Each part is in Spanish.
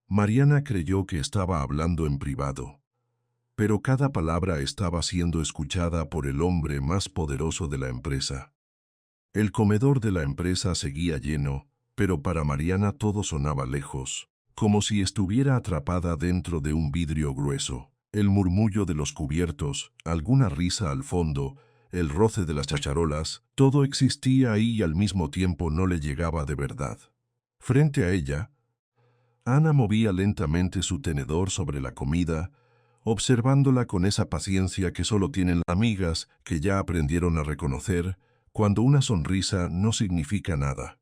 Mariana creyó que estaba hablando en privado, pero cada palabra estaba siendo escuchada por el hombre más poderoso de la empresa. El comedor de la empresa seguía lleno, pero para Mariana todo sonaba lejos, como si estuviera atrapada dentro de un vidrio grueso. El murmullo de los cubiertos, alguna risa al fondo, el roce de las chacharolas, todo existía ahí y al mismo tiempo no le llegaba de verdad. Frente a ella, Ana movía lentamente su tenedor sobre la comida, observándola con esa paciencia que solo tienen las amigas que ya aprendieron a reconocer cuando una sonrisa no significa nada.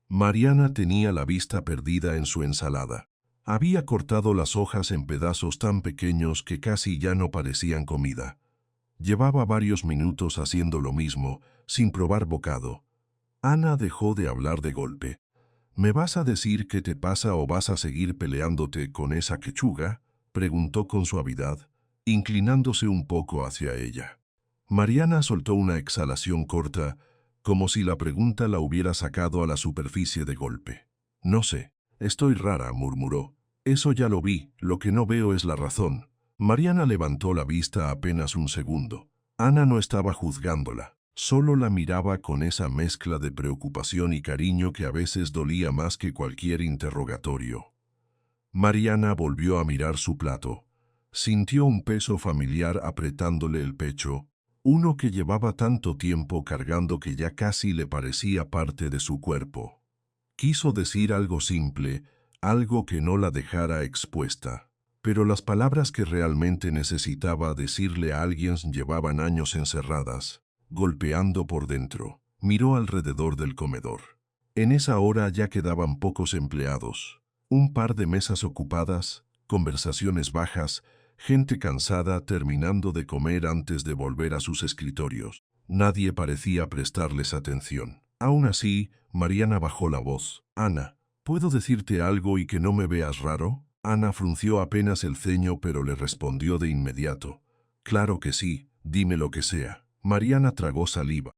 Mariana tenía la vista perdida en su ensalada. Había cortado las hojas en pedazos tan pequeños que casi ya no parecían comida. Llevaba varios minutos haciendo lo mismo, sin probar bocado. Ana dejó de hablar de golpe. ¿Me vas a decir qué te pasa o vas a seguir peleándote con esa quechuga?, preguntó con suavidad, inclinándose un poco hacia ella. Mariana soltó una exhalación corta, como si la pregunta la hubiera sacado a la superficie de golpe. No sé, estoy rara, murmuró. Eso ya lo vi, lo que no veo es la razón. Mariana levantó la vista apenas un segundo. Ana no estaba juzgándola. Solo la miraba con esa mezcla de preocupación y cariño que a veces dolía más que cualquier interrogatorio. Mariana volvió a mirar su plato. Sintió un peso familiar apretándole el pecho, uno que llevaba tanto tiempo cargando que ya casi le parecía parte de su cuerpo. Quiso decir algo simple, algo que no la dejara expuesta. Pero las palabras que realmente necesitaba decirle a alguien llevaban años encerradas, golpeando por dentro. Miró alrededor del comedor. En esa hora ya quedaban pocos empleados. Un par de mesas ocupadas, conversaciones bajas, gente cansada terminando de comer antes de volver a sus escritorios. Nadie parecía prestarles atención. Aún así, Mariana bajó la voz. Ana, ¿puedo decirte algo y que no me veas raro? Ana frunció apenas el ceño pero le respondió de inmediato. Claro que sí, dime lo que sea. Mariana tragó saliva.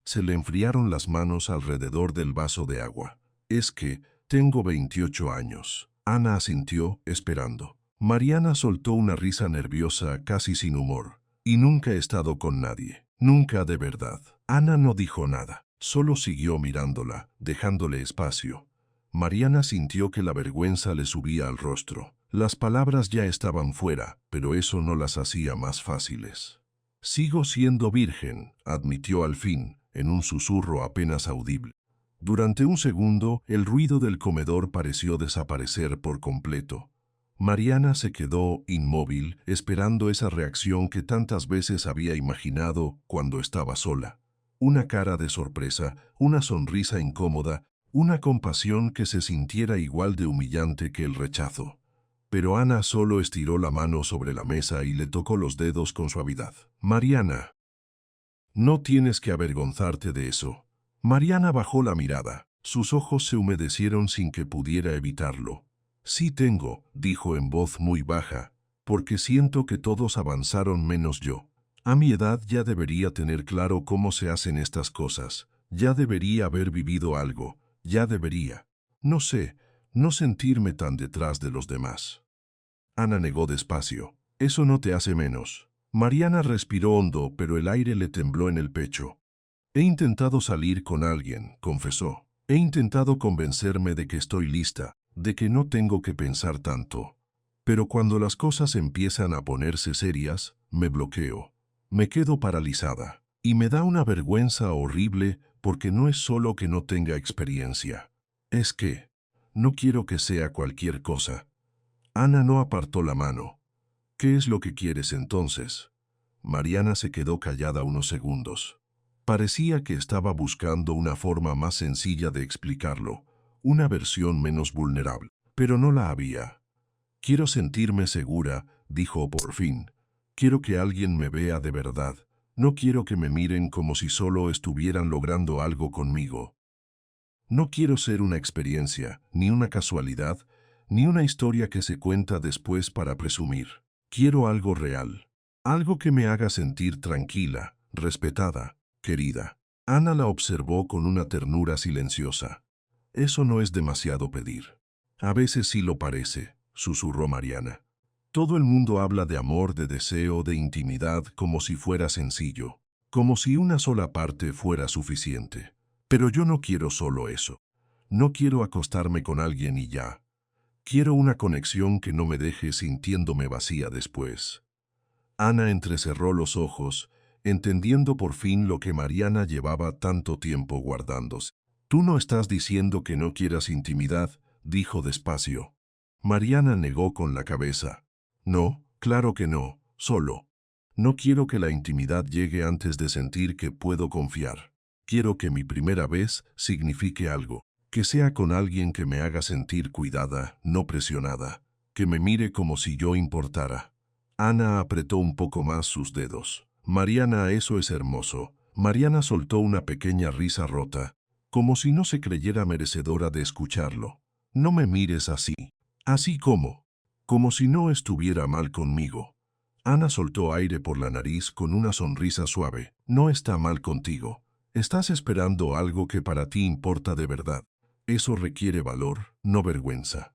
Se le enfriaron las manos alrededor del vaso de agua. Es que tengo 28 años. Ana asintió, esperando. Mariana soltó una risa nerviosa, casi sin humor. Y nunca he estado con nadie. Nunca de verdad. Ana no dijo nada. Solo siguió mirándola, dejándole espacio. Mariana sintió que la vergüenza le subía al rostro. Las palabras ya estaban fuera, pero eso no las hacía más fáciles. Sigo siendo virgen, admitió al fin, en un susurro apenas audible. Durante un segundo, el ruido del comedor pareció desaparecer por completo. Mariana se quedó inmóvil, esperando esa reacción que tantas veces había imaginado cuando estaba sola. Una cara de sorpresa, una sonrisa incómoda, una compasión que se sintiera igual de humillante que el rechazo. Pero Ana solo estiró la mano sobre la mesa y le tocó los dedos con suavidad. Mariana, no tienes que avergonzarte de eso. Mariana bajó la mirada. Sus ojos se humedecieron sin que pudiera evitarlo. Sí tengo, dijo en voz muy baja, porque siento que todos avanzaron menos yo. A mi edad ya debería tener claro cómo se hacen estas cosas. Ya debería haber vivido algo. Ya debería. No sé, no sentirme tan detrás de los demás. Ana negó despacio. Eso no te hace menos. Mariana respiró hondo, pero el aire le tembló en el pecho. He intentado salir con alguien, confesó. He intentado convencerme de que estoy lista, de que no tengo que pensar tanto. Pero cuando las cosas empiezan a ponerse serias, me bloqueo. Me quedo paralizada. Y me da una vergüenza horrible porque no es solo que no tenga experiencia. Es que no quiero que sea cualquier cosa. Ana no apartó la mano. ¿Qué es lo que quieres entonces? Mariana se quedó callada unos segundos. Parecía que estaba buscando una forma más sencilla de explicarlo, una versión menos vulnerable, pero no la había. Quiero sentirme segura, dijo por fin. Quiero que alguien me vea de verdad. No quiero que me miren como si solo estuvieran logrando algo conmigo. No quiero ser una experiencia, ni una casualidad, ni una historia que se cuenta después para presumir. Quiero algo real, algo que me haga sentir tranquila, respetada, querida. Ana la observó con una ternura silenciosa. Eso no es demasiado pedir. A veces sí lo parece, susurró Mariana. Todo el mundo habla de amor, de deseo, de intimidad, como si fuera sencillo, como si una sola parte fuera suficiente. Pero yo no quiero solo eso. No quiero acostarme con alguien y ya. Quiero una conexión que no me deje sintiéndome vacía después. Ana entrecerró los ojos, entendiendo por fin lo que Mariana llevaba tanto tiempo guardándose. «Tú no estás diciendo que no quieras intimidad», dijo despacio. Mariana negó con la cabeza. «No, claro que no, solo. No quiero que la intimidad llegue antes de sentir que puedo confiar. Quiero que mi primera vez signifique algo, que sea con alguien que me haga sentir cuidada, no presionada, que me mire como si yo importara». Ana apretó un poco más sus dedos. «Mariana, eso es hermoso». Mariana soltó una pequeña risa rota, como si no se creyera merecedora de escucharlo. «No me mires así». «¿Así cómo?» «Como si no estuviera mal conmigo». Ana soltó aire por la nariz con una sonrisa suave. «No está mal contigo. Estás esperando algo que para ti importa de verdad. Eso requiere valor, no vergüenza».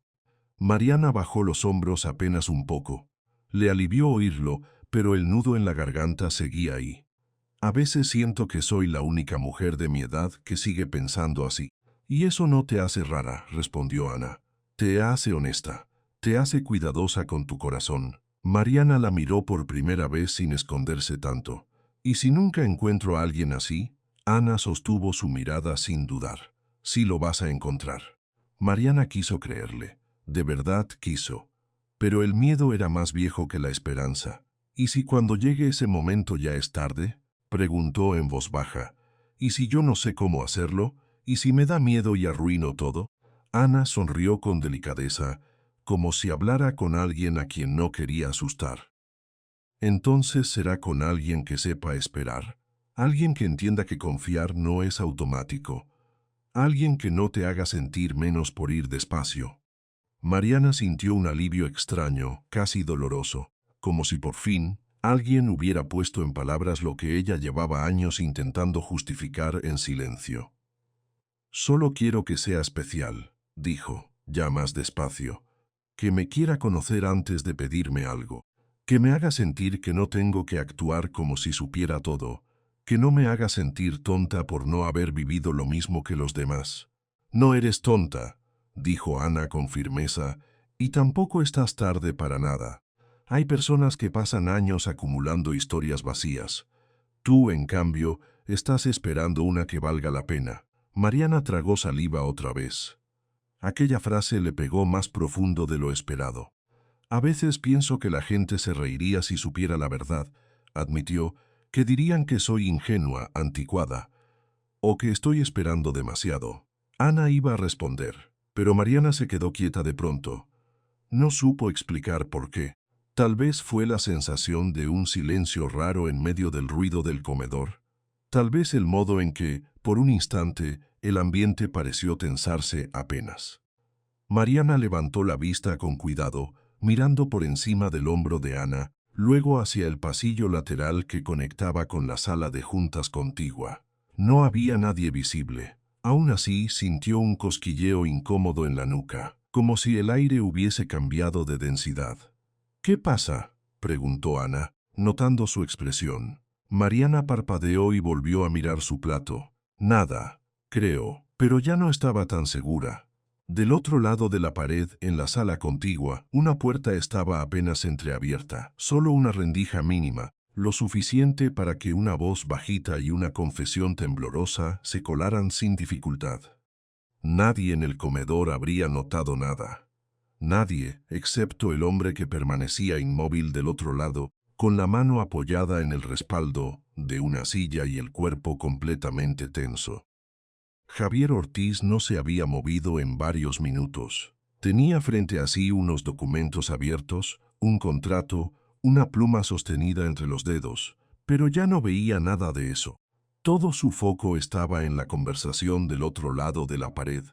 Mariana bajó los hombros apenas un poco. Le alivió oírlo, pero el nudo en la garganta seguía ahí. «A veces siento que soy la única mujer de mi edad que sigue pensando así». «Y eso no te hace rara», respondió Ana. «Te hace honesta, te hace cuidadosa con tu corazón». Mariana la miró por primera vez sin esconderse tanto. «¿Y si nunca encuentro a alguien así?» Ana sostuvo su mirada sin dudar. «Sí lo vas a encontrar». Mariana quiso creerle. De verdad quiso. Pero el miedo era más viejo que la esperanza. «¿Y si cuando llegue ese momento ya es tarde?», preguntó en voz baja. «¿Y si yo no sé cómo hacerlo? ¿Y si me da miedo y arruino todo?». Ana sonrió con delicadeza, como si hablara con alguien a quien no quería asustar. «Entonces será con alguien que sepa esperar, alguien que entienda que confiar no es automático, alguien que no te haga sentir menos por ir despacio». Mariana sintió un alivio extraño, casi doloroso, como si por fin alguien hubiera puesto en palabras lo que ella llevaba años intentando justificar en silencio. «Solo quiero que sea especial», dijo, ya más despacio, «que me quiera conocer antes de pedirme algo, que me haga sentir que no tengo que actuar como si supiera todo, que no me haga sentir tonta por no haber vivido lo mismo que los demás». «No eres tonta», dijo Ana con firmeza, «y tampoco estás tarde para nada. Hay personas que pasan años acumulando historias vacías. Tú, en cambio, estás esperando una que valga la pena». Mariana tragó saliva otra vez. Aquella frase le pegó más profundo de lo esperado. «A veces pienso que la gente se reiría si supiera la verdad», admitió, «que dirían que soy ingenua, anticuada, o que estoy esperando demasiado». Ana iba a responder, pero Mariana se quedó quieta de pronto. No supo explicar por qué. Tal vez fue la sensación de un silencio raro en medio del ruido del comedor. Tal vez el modo en que, por un instante, el ambiente pareció tensarse apenas. Mariana levantó la vista con cuidado, mirando por encima del hombro de Ana, luego hacia el pasillo lateral que conectaba con la sala de juntas contigua. No había nadie visible. Aún así, sintió un cosquilleo incómodo en la nuca, como si el aire hubiese cambiado de densidad. «¿Qué pasa?», preguntó Ana, notando su expresión. Mariana parpadeó y volvió a mirar su plato. «Nada, creo», pero ya no estaba tan segura. Del otro lado de la pared, en la sala contigua, una puerta estaba apenas entreabierta, solo una rendija mínima, lo suficiente para que una voz bajita y una confesión temblorosa se colaran sin dificultad. Nadie en el comedor habría notado nada. Nadie, excepto el hombre que permanecía inmóvil del otro lado, con la mano apoyada en el respaldo de una silla y el cuerpo completamente tenso. Javier Ortiz no se había movido en varios minutos. Tenía frente a sí unos documentos abiertos, un contrato, una pluma sostenida entre los dedos, pero ya no veía nada de eso. Todo su foco estaba en la conversación del otro lado de la pared.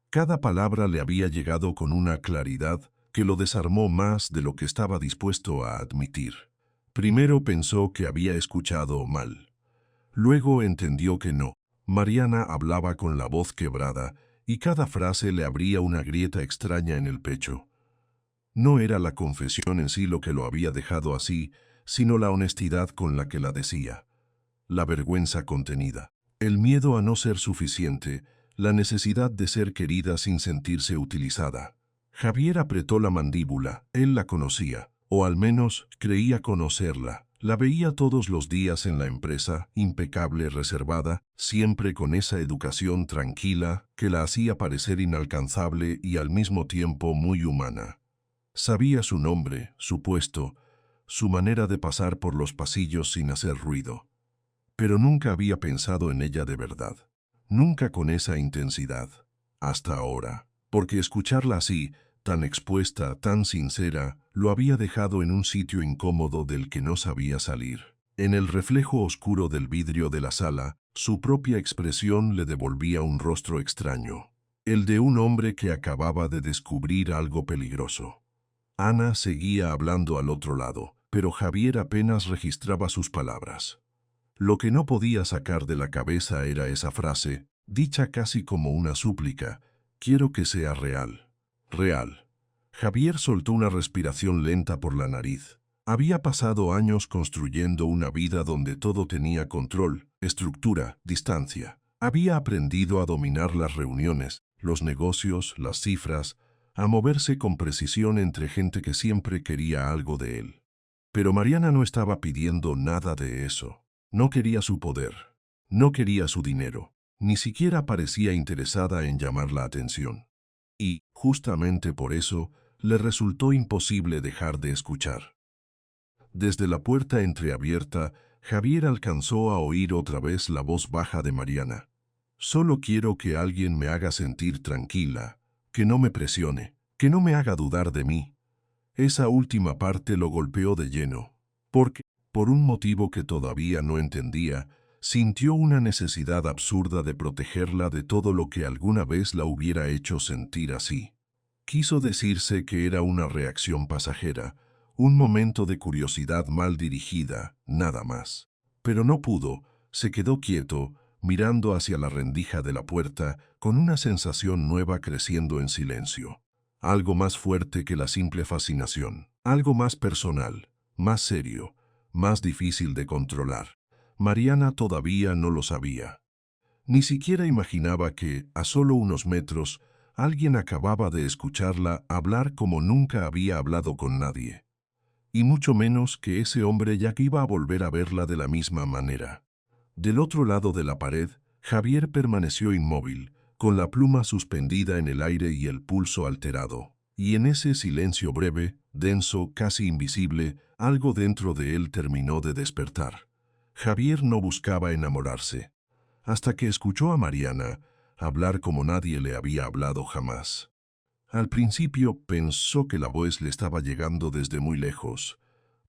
Cada palabra le había llegado con una claridad que lo desarmó más de lo que estaba dispuesto a admitir. Primero pensó que había escuchado mal. Luego entendió que no. Mariana hablaba con la voz quebrada y cada frase le abría una grieta extraña en el pecho. No era la confesión en sí lo que lo había dejado así, sino la honestidad con la que la decía, la vergüenza contenida, el miedo a no ser suficiente, la necesidad de ser querida sin sentirse utilizada. Javier apretó la mandíbula, él la conocía, o al menos creía conocerla. La veía todos los días en la empresa, impecable, reservada, siempre con esa educación tranquila que la hacía parecer inalcanzable y al mismo tiempo muy humana. Sabía su nombre, su puesto, su manera de pasar por los pasillos sin hacer ruido. Pero nunca había pensado en ella de verdad. Nunca con esa intensidad. Hasta ahora. Porque escucharla así, tan expuesta, tan sincera, lo había dejado en un sitio incómodo del que no sabía salir. En el reflejo oscuro del vidrio de la sala, su propia expresión le devolvía un rostro extraño. El de un hombre que acababa de descubrir algo peligroso. Ana seguía hablando al otro lado, pero Javier apenas registraba sus palabras. Lo que no podía sacar de la cabeza era esa frase, dicha casi como una súplica: quiero que sea real. Real. Javier soltó una respiración lenta por la nariz. Había pasado años construyendo una vida donde todo tenía control, estructura, distancia. Había aprendido a dominar las reuniones, los negocios, las cifras, a moverse con precisión entre gente que siempre quería algo de él. Pero Mariana no estaba pidiendo nada de eso. No quería su poder, no quería su dinero, ni siquiera parecía interesada en llamar la atención. Y, justamente por eso, le resultó imposible dejar de escuchar. Desde la puerta entreabierta, Javier alcanzó a oír otra vez la voz baja de Mariana. Solo quiero que alguien me haga sentir tranquila, que no me presione, que no me haga dudar de mí. Esa última parte lo golpeó de lleno, porque, por un motivo que todavía no entendía, sintió una necesidad absurda de protegerla de todo lo que alguna vez la hubiera hecho sentir así. Quiso decirse que era una reacción pasajera, un momento de curiosidad mal dirigida, nada más. Pero no pudo, se quedó quieto, mirando hacia la rendija de la puerta, con una sensación nueva creciendo en silencio. Algo más fuerte que la simple fascinación, algo más personal, más serio, más difícil de controlar. Mariana todavía no lo sabía. Ni siquiera imaginaba que, a solo unos metros, alguien acababa de escucharla hablar como nunca había hablado con nadie. Y mucho menos que ese hombre ya iba a volver a verla de la misma manera. Del otro lado de la pared, Javier permaneció inmóvil, con la pluma suspendida en el aire y el pulso alterado. Y en ese silencio breve, denso, casi invisible, algo dentro de él terminó de despertar. Javier no buscaba enamorarse, hasta que escuchó a Mariana hablar como nadie le había hablado jamás. Al principio pensó que la voz le estaba llegando desde muy lejos,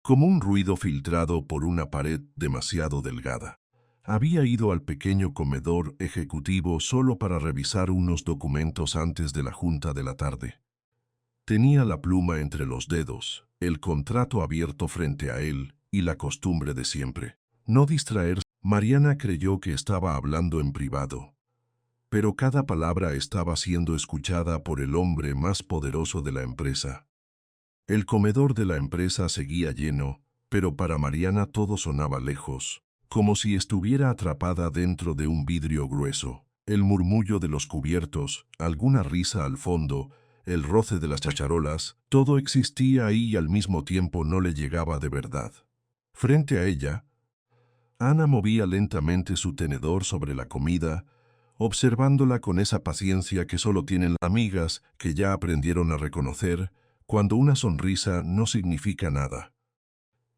como un ruido filtrado por una pared demasiado delgada. Había ido al pequeño comedor ejecutivo solo para revisar unos documentos antes de la junta de la tarde. Tenía la pluma entre los dedos, el contrato abierto frente a él y la costumbre de siempre. No distraerse. Mariana creyó que estaba hablando en privado, pero cada palabra estaba siendo escuchada por el hombre más poderoso de la empresa. El comedor de la empresa seguía lleno, pero para Mariana todo sonaba lejos, como si estuviera atrapada dentro de un vidrio grueso. El murmullo de los cubiertos, alguna risa al fondo, el roce de las chacharolas, todo existía ahí y al mismo tiempo no le llegaba de verdad. Frente a ella, Ana movía lentamente su tenedor sobre la comida, observándola con esa paciencia que solo tienen las amigas que ya aprendieron a reconocer cuando una sonrisa no significa nada.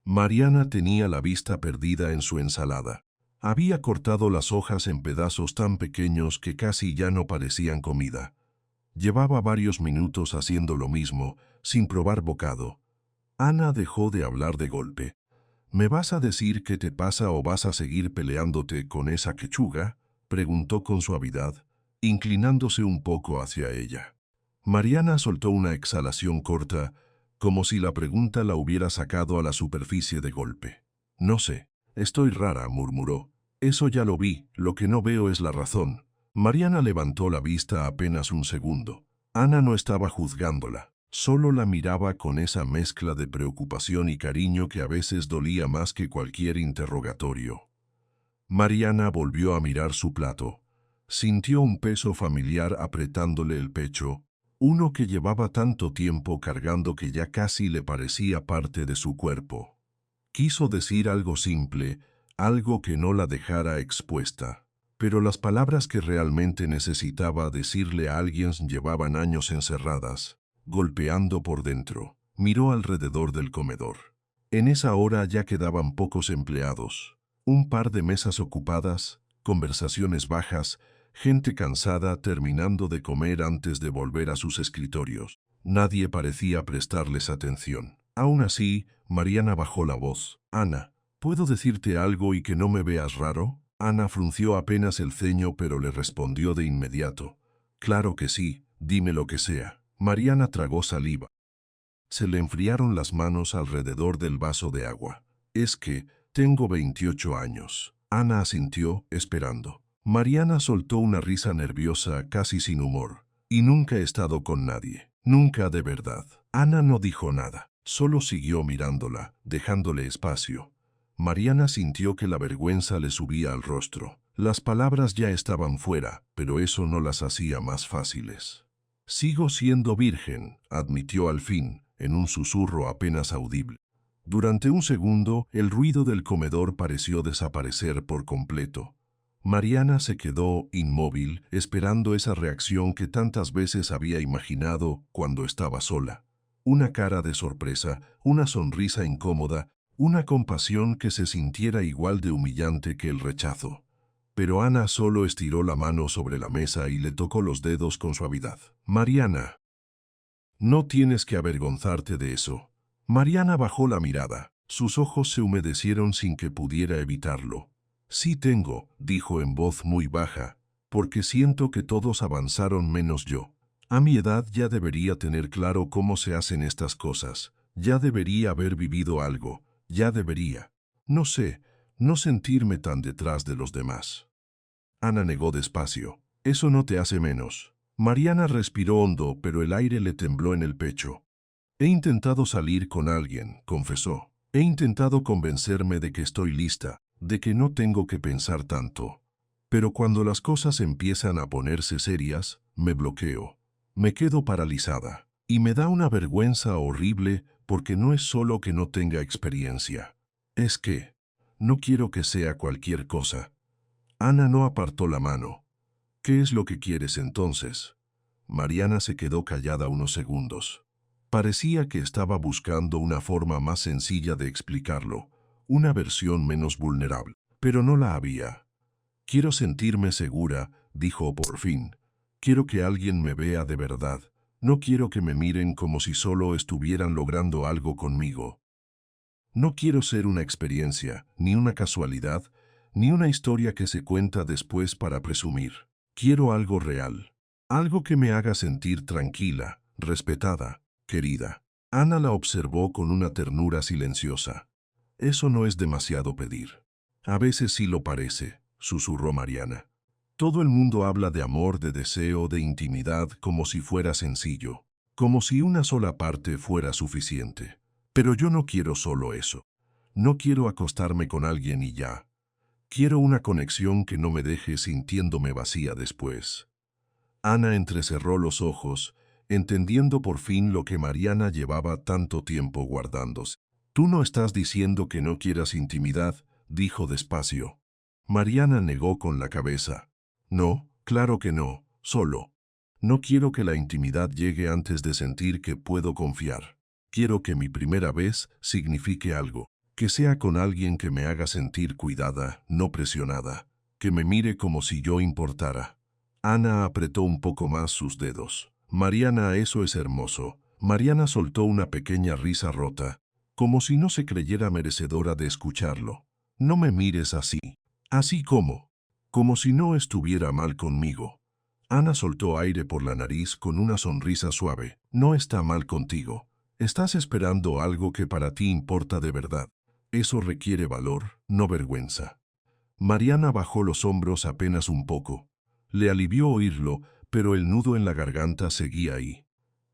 Mariana tenía la vista perdida en su ensalada. Había cortado las hojas en pedazos tan pequeños que casi ya no parecían comida. Llevaba varios minutos haciendo lo mismo, sin probar bocado. Ana dejó de hablar de golpe. ¿Me vas a decir qué te pasa o vas a seguir peleándote con esa quechuga?, preguntó con suavidad, inclinándose un poco hacia ella. Mariana soltó una exhalación corta, como si la pregunta la hubiera sacado a la superficie de golpe. No sé, estoy rara, murmuró. Eso ya lo vi, lo que no veo es la razón. Mariana levantó la vista apenas un segundo. Ana no estaba juzgándola, solo la miraba con esa mezcla de preocupación y cariño que a veces dolía más que cualquier interrogatorio. Mariana volvió a mirar su plato. Sintió un peso familiar apretándole el pecho, uno que llevaba tanto tiempo cargando que ya casi le parecía parte de su cuerpo. Quiso decir algo simple, algo que no la dejara expuesta. Pero las palabras que realmente necesitaba decirle a alguien llevaban años encerradas, golpeando por dentro. Miró alrededor del comedor. En esa hora ya quedaban pocos empleados. Un par de mesas ocupadas, conversaciones bajas, gente cansada terminando de comer antes de volver a sus escritorios. Nadie parecía prestarles atención. Aún así, Mariana bajó la voz. «Ana, ¿puedo decirte algo y que no me veas raro?» Ana frunció apenas el ceño, pero le respondió de inmediato. «Claro que sí, dime lo que sea». Mariana tragó saliva. Se le enfriaron las manos alrededor del vaso de agua. «Es que tengo 28 años». Ana asintió, esperando. Mariana soltó una risa nerviosa, casi sin humor. «Y nunca he estado con nadie. Nunca de verdad». Ana no dijo nada, solo siguió mirándola, dejándole espacio. Mariana sintió que la vergüenza le subía al rostro. Las palabras ya estaban fuera, pero eso no las hacía más fáciles. «Sigo siendo virgen», admitió al fin, en un susurro apenas audible. Durante un segundo, el ruido del comedor pareció desaparecer por completo. Mariana se quedó inmóvil, esperando esa reacción que tantas veces había imaginado cuando estaba sola. Una cara de sorpresa, una sonrisa incómoda, una compasión que se sintiera igual de humillante que el rechazo. Pero Ana solo estiró la mano sobre la mesa y le tocó los dedos con suavidad. «Mariana, no tienes que avergonzarte de eso». Mariana bajó la mirada. Sus ojos se humedecieron sin que pudiera evitarlo. «Sí tengo», dijo en voz muy baja, «porque siento que todos avanzaron menos yo. A mi edad ya debería tener claro cómo se hacen estas cosas. Ya debería haber vivido algo. Ya debería. No sé, no sentirme tan detrás de los demás». Ana negó despacio. «Eso no te hace menos». Mariana respiró hondo, pero el aire le tembló en el pecho. «He intentado salir con alguien», confesó. «He intentado convencerme de que estoy lista, de que no tengo que pensar tanto. Pero cuando las cosas empiezan a ponerse serias, me bloqueo. Me quedo paralizada. Y me da una vergüenza horrible porque no es solo que no tenga experiencia. Es que no quiero que sea cualquier cosa». Ana no apartó la mano. «¿Qué es lo que quieres entonces?» Mariana se quedó callada unos segundos. Parecía que estaba buscando una forma más sencilla de explicarlo, una versión menos vulnerable, pero no la había. «Quiero sentirme segura», dijo por fin. «Quiero que alguien me vea de verdad. No quiero que me miren como si solo estuvieran logrando algo conmigo. No quiero ser una experiencia, ni una casualidad, ni una historia que se cuenta después para presumir. Quiero algo real, algo que me haga sentir tranquila, respetada, querida». Ana la observó con una ternura silenciosa. «Eso no es demasiado pedir». «A veces sí lo parece», susurró Mariana. «Todo el mundo habla de amor, de deseo, de intimidad, como si fuera sencillo, como si una sola parte fuera suficiente. Pero yo no quiero solo eso. No quiero acostarme con alguien y ya. Quiero una conexión que no me deje sintiéndome vacía después». Ana entrecerró los ojos, entendiendo por fin lo que Mariana llevaba tanto tiempo guardándose. «Tú no estás diciendo que no quieras intimidad», dijo despacio. Mariana negó con la cabeza. «No, claro que no, solo. No quiero que la intimidad llegue antes de sentir que puedo confiar. Quiero que mi primera vez signifique algo, que sea con alguien que me haga sentir cuidada, no presionada, que me mire como si yo importara». Ana apretó un poco más sus dedos. «Mariana, eso es hermoso». Mariana soltó una pequeña risa rota, como si no se creyera merecedora de escucharlo. «No me mires así». «¿Así cómo?» «Como si no estuviera mal conmigo». Ana soltó aire por la nariz con una sonrisa suave. «No está mal contigo. Estás esperando algo que para ti importa de verdad. Eso requiere valor, no vergüenza». Mariana bajó los hombros apenas un poco. Le alivió oírlo, pero el nudo en la garganta seguía ahí.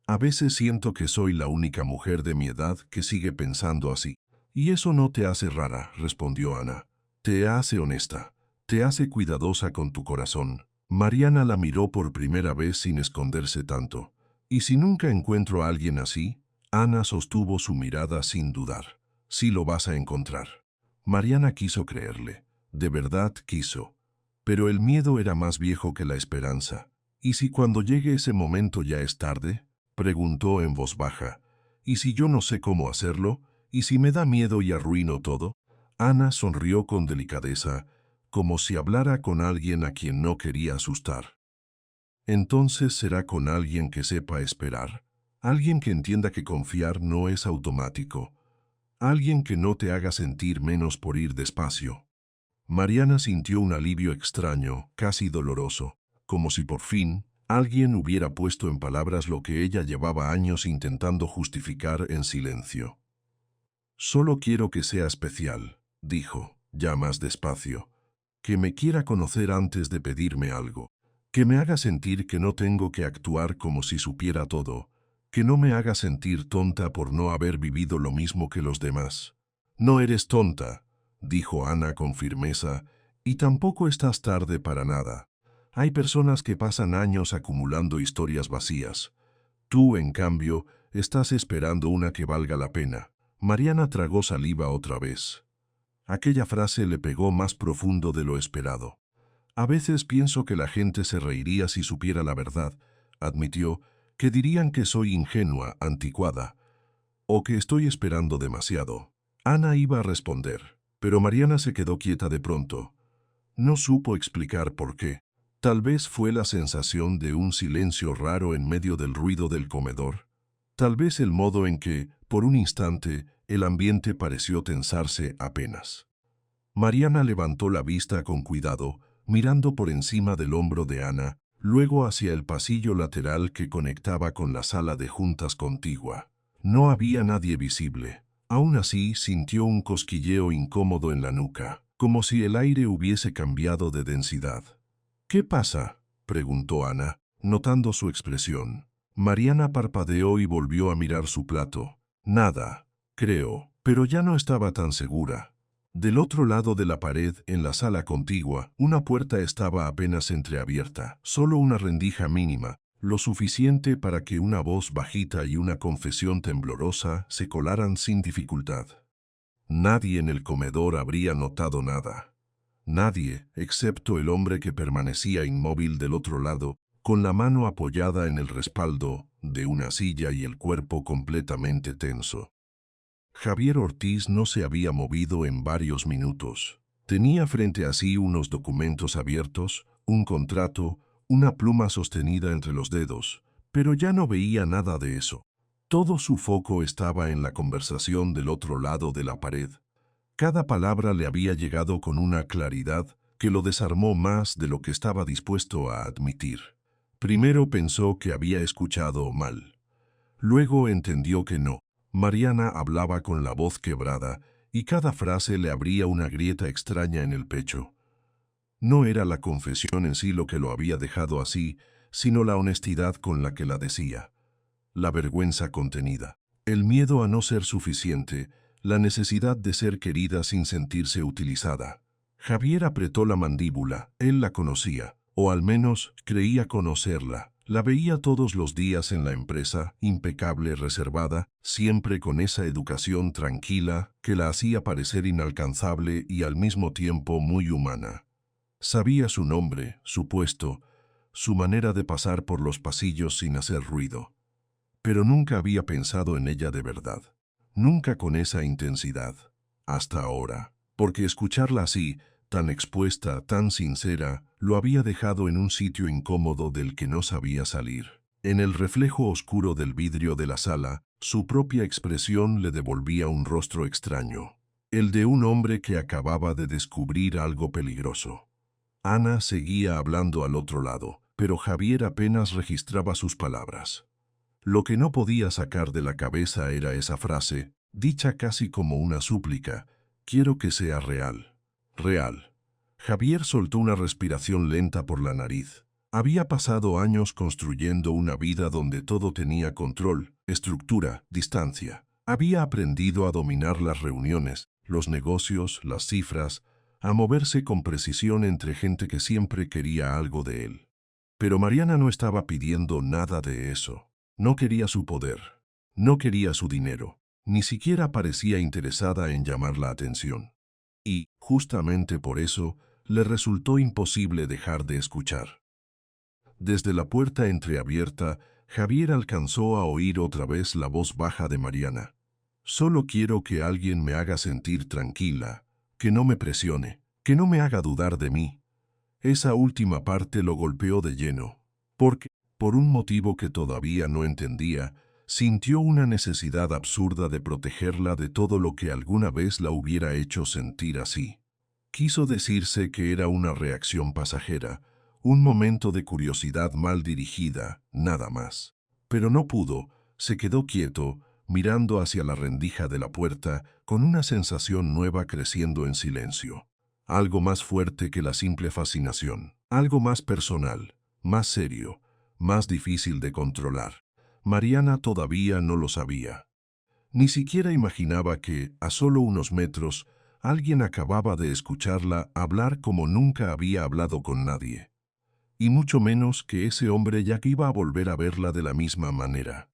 A veces siento que soy la única mujer de mi edad que sigue pensando así. Y eso no te hace rara, respondió Ana. Te hace honesta. Te hace cuidadosa con tu corazón. Mariana la miró por primera vez sin esconderse tanto. ¿Y si nunca encuentro a alguien así? Ana sostuvo su mirada sin dudar. Sí lo vas a encontrar. Mariana quiso creerle. De verdad quiso. Pero el miedo era más viejo que la esperanza. ¿Y si cuando llegue ese momento ya es tarde? Preguntó en voz baja. ¿Y si yo no sé cómo hacerlo? ¿Y si me da miedo y arruino todo? Ana sonrió con delicadeza, como si hablara con alguien a quien no quería asustar. Entonces será con alguien que sepa esperar, alguien que entienda que confiar no es automático, alguien que no te haga sentir menos por ir despacio. Mariana sintió un alivio extraño, casi doloroso, como si por fin alguien hubiera puesto en palabras lo que ella llevaba años intentando justificar en silencio. Solo quiero que sea especial, dijo, ya más despacio, que me quiera conocer antes de pedirme algo, que me haga sentir que no tengo que actuar como si supiera todo, que no me haga sentir tonta por no haber vivido lo mismo que los demás. No eres tonta, dijo Ana con firmeza, y tampoco estás tarde para nada. Hay personas que pasan años acumulando historias vacías. Tú, en cambio, estás esperando una que valga la pena. Mariana tragó saliva otra vez. Aquella frase le pegó más profundo de lo esperado. A veces pienso que la gente se reiría si supiera la verdad, admitió, que dirían que soy ingenua, anticuada, o que estoy esperando demasiado. Ana iba a responder, pero Mariana se quedó quieta de pronto. No supo explicar por qué. Tal vez fue la sensación de un silencio raro en medio del ruido del comedor. Tal vez el modo en que, por un instante, el ambiente pareció tensarse apenas. Mariana levantó la vista con cuidado, mirando por encima del hombro de Ana, luego hacia el pasillo lateral que conectaba con la sala de juntas contigua. No había nadie visible. Aún así, sintió un cosquilleo incómodo en la nuca, como si el aire hubiese cambiado de densidad. ¿Qué pasa?, preguntó Ana, notando su expresión. Mariana parpadeó y volvió a mirar su plato. Nada, creo, pero ya no estaba tan segura. Del otro lado de la pared, en la sala contigua, una puerta estaba apenas entreabierta, solo una rendija mínima, lo suficiente para que una voz bajita y una confesión temblorosa se colaran sin dificultad. Nadie en el comedor habría notado nada. Nadie, excepto el hombre que permanecía inmóvil del otro lado, con la mano apoyada en el respaldo de una silla y el cuerpo completamente tenso. Javier Ortiz no se había movido en varios minutos. Tenía frente a sí unos documentos abiertos, un contrato, una pluma sostenida entre los dedos, pero ya no veía nada de eso. Todo su foco estaba en la conversación del otro lado de la pared. Cada palabra le había llegado con una claridad que lo desarmó más de lo que estaba dispuesto a admitir. Primero pensó que había escuchado mal. Luego entendió que no. Mariana hablaba con la voz quebrada y cada frase le abría una grieta extraña en el pecho. No era la confesión en sí lo que lo había dejado así, sino la honestidad con la que la decía. La vergüenza contenida, el miedo a no ser suficiente, la necesidad de ser querida sin sentirse utilizada. Javier apretó la mandíbula, él la conocía, o al menos creía conocerla. La veía todos los días en la empresa, impecable, reservada, siempre con esa educación tranquila que la hacía parecer inalcanzable y al mismo tiempo muy humana. Sabía su nombre, su puesto, su manera de pasar por los pasillos sin hacer ruido. Pero nunca había pensado en ella de verdad. Nunca con esa intensidad. Hasta ahora. Porque escucharla así, tan expuesta, tan sincera, lo había dejado en un sitio incómodo del que no sabía salir. En el reflejo oscuro del vidrio de la sala, su propia expresión le devolvía un rostro extraño. El de un hombre que acababa de descubrir algo peligroso. Ana seguía hablando al otro lado, pero Javier apenas registraba sus palabras. Lo que no podía sacar de la cabeza era esa frase, dicha casi como una súplica: quiero que sea real. Real. Javier soltó una respiración lenta por la nariz. Había pasado años construyendo una vida donde todo tenía control, estructura, distancia. Había aprendido a dominar las reuniones, los negocios, las cifras, a moverse con precisión entre gente que siempre quería algo de él. Pero Mariana no estaba pidiendo nada de eso. No quería su poder, no quería su dinero, ni siquiera parecía interesada en llamar la atención. Y, justamente por eso, le resultó imposible dejar de escuchar. Desde la puerta entreabierta, Javier alcanzó a oír otra vez la voz baja de Mariana. Solo quiero que alguien me haga sentir tranquila, que no me presione, que no me haga dudar de mí. Esa última parte lo golpeó de lleno, porque, por un motivo que todavía no entendía, sintió una necesidad absurda de protegerla de todo lo que alguna vez la hubiera hecho sentir así. Quiso decirse que era una reacción pasajera, un momento de curiosidad mal dirigida, nada más. Pero no pudo, se quedó quieto, mirando hacia la rendija de la puerta, con una sensación nueva creciendo en silencio. Algo más fuerte que la simple fascinación, algo más personal, más serio, más difícil de controlar. Mariana todavía no lo sabía. Ni siquiera imaginaba que, a solo unos metros, alguien acababa de escucharla hablar como nunca había hablado con nadie. Y mucho menos que ese hombre ya iba a volver a verla de la misma manera.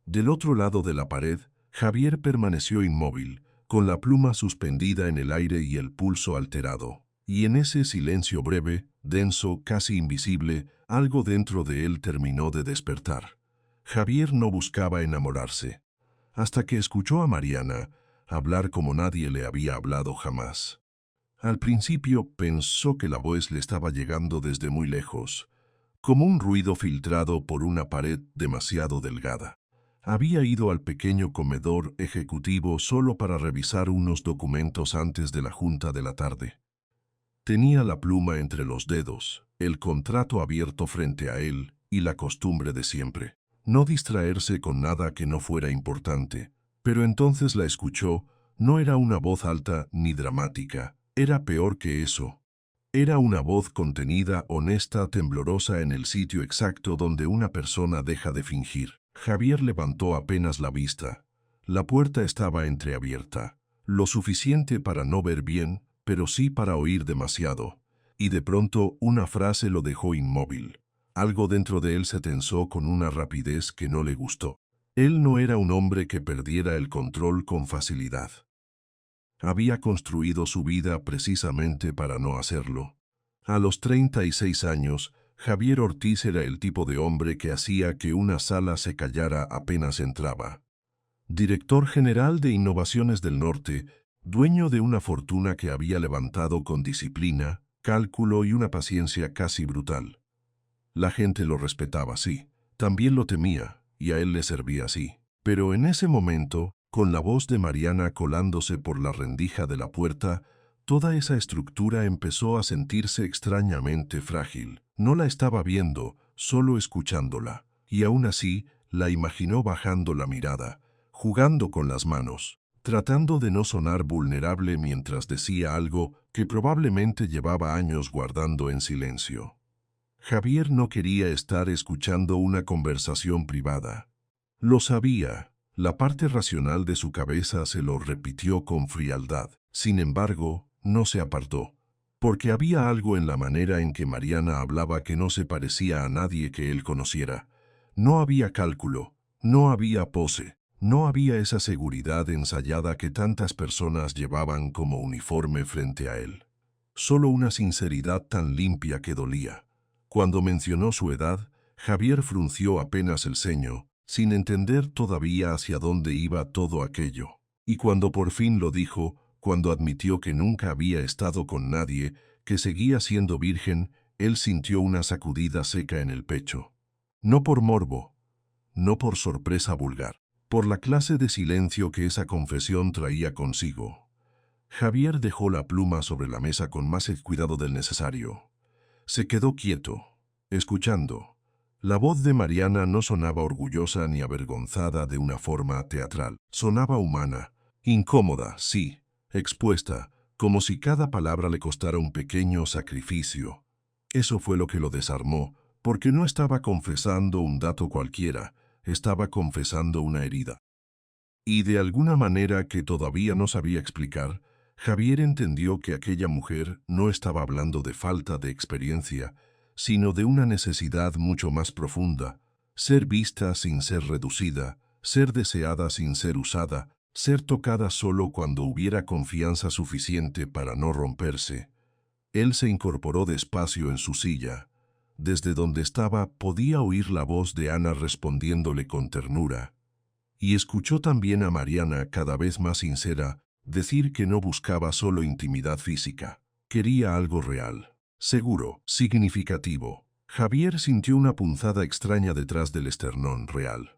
Del otro lado de la pared, Javier permaneció inmóvil, con la pluma suspendida en el aire y el pulso alterado. Y en ese silencio breve, denso, casi invisible, algo dentro de él terminó de despertar. Javier no buscaba enamorarse, hasta que escuchó a Mariana hablar como nadie le había hablado jamás. Al principio pensó que la voz le estaba llegando desde muy lejos, como un ruido filtrado por una pared demasiado delgada. Había ido al pequeño comedor ejecutivo solo para revisar unos documentos antes de la junta de la tarde. Tenía la pluma entre los dedos, el contrato abierto frente a él y la costumbre de siempre. No distraerse con nada que no fuera importante. Pero entonces la escuchó, no era una voz alta ni dramática, era peor que eso. Era una voz contenida, honesta, temblorosa en el sitio exacto donde una persona deja de fingir. Javier levantó apenas la vista. La puerta estaba entreabierta, lo suficiente para no ver bien, pero sí para oír demasiado. Y de pronto una frase lo dejó inmóvil. Algo dentro de él se tensó con una rapidez que no le gustó. Él no era un hombre que perdiera el control con facilidad. Había construido su vida precisamente para no hacerlo. A los 36 años, Javier Ortiz era el tipo de hombre que hacía que una sala se callara apenas entraba. Director general de Innovaciones del Norte, dueño de una fortuna que había levantado con disciplina, cálculo y una paciencia casi brutal. La gente lo respetaba, sí, también lo temía, y a él le servía así. Pero en ese momento, con la voz de Mariana colándose por la rendija de la puerta, toda esa estructura empezó a sentirse extrañamente frágil. No la estaba viendo, solo escuchándola, y aún así la imaginó bajando la mirada, jugando con las manos, tratando de no sonar vulnerable mientras decía algo que probablemente llevaba años guardando en silencio. Javier no quería estar escuchando una conversación privada. Lo sabía, la parte racional de su cabeza se lo repitió con frialdad. Sin embargo, no se apartó, porque había algo en la manera en que Mariana hablaba que no se parecía a nadie que él conociera. No había cálculo, no había pose, no había esa seguridad ensayada que tantas personas llevaban como uniforme frente a él. Solo una sinceridad tan limpia que dolía. Cuando mencionó su edad, Javier frunció apenas el ceño, sin entender todavía hacia dónde iba todo aquello. Y cuando por fin lo dijo, cuando admitió que nunca había estado con nadie, que seguía siendo virgen, él sintió una sacudida seca en el pecho. No por morbo, no por sorpresa vulgar, por la clase de silencio que esa confesión traía consigo. Javier dejó la pluma sobre la mesa con más cuidado del necesario. Se quedó quieto, escuchando. La voz de Mariana no sonaba orgullosa ni avergonzada de una forma teatral. Sonaba humana, incómoda, sí, expuesta, como si cada palabra le costara un pequeño sacrificio. Eso fue lo que lo desarmó, porque no estaba confesando un dato cualquiera, estaba confesando una herida. Y de alguna manera que todavía no sabía explicar, Javier entendió que aquella mujer no estaba hablando de falta de experiencia, sino de una necesidad mucho más profunda: ser vista sin ser reducida, ser deseada sin ser usada, ser tocada solo cuando hubiera confianza suficiente para no romperse. Él se incorporó despacio en su silla. Desde donde estaba podía oír la voz de Ana respondiéndole con ternura. Y escuchó también a Mariana, cada vez más sincera, decir que no buscaba solo intimidad física. Quería algo real, seguro, significativo. Javier sintió una punzada extraña detrás del esternón. Real.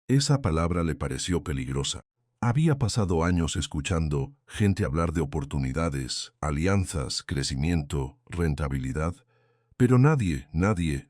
Esa palabra le pareció peligrosa. Había pasado años escuchando gente hablar de oportunidades, alianzas, crecimiento, rentabilidad, pero nadie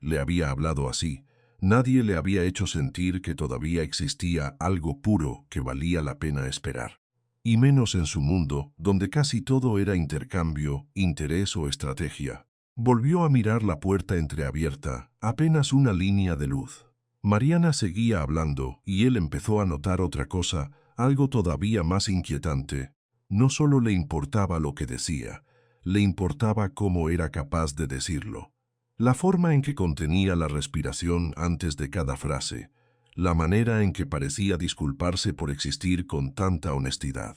le había hablado así. Nadie le había hecho sentir que todavía existía algo puro que valía la pena esperar. Y menos en su mundo, donde casi todo era intercambio, interés o estrategia. Volvió a mirar la puerta entreabierta, apenas una línea de luz. Mariana seguía hablando y él empezó a notar otra cosa, algo todavía más inquietante. No solo le importaba lo que decía, le importaba cómo era capaz de decirlo. La forma en que contenía la respiración antes de cada frase, la manera en que parecía disculparse por existir con tanta honestidad,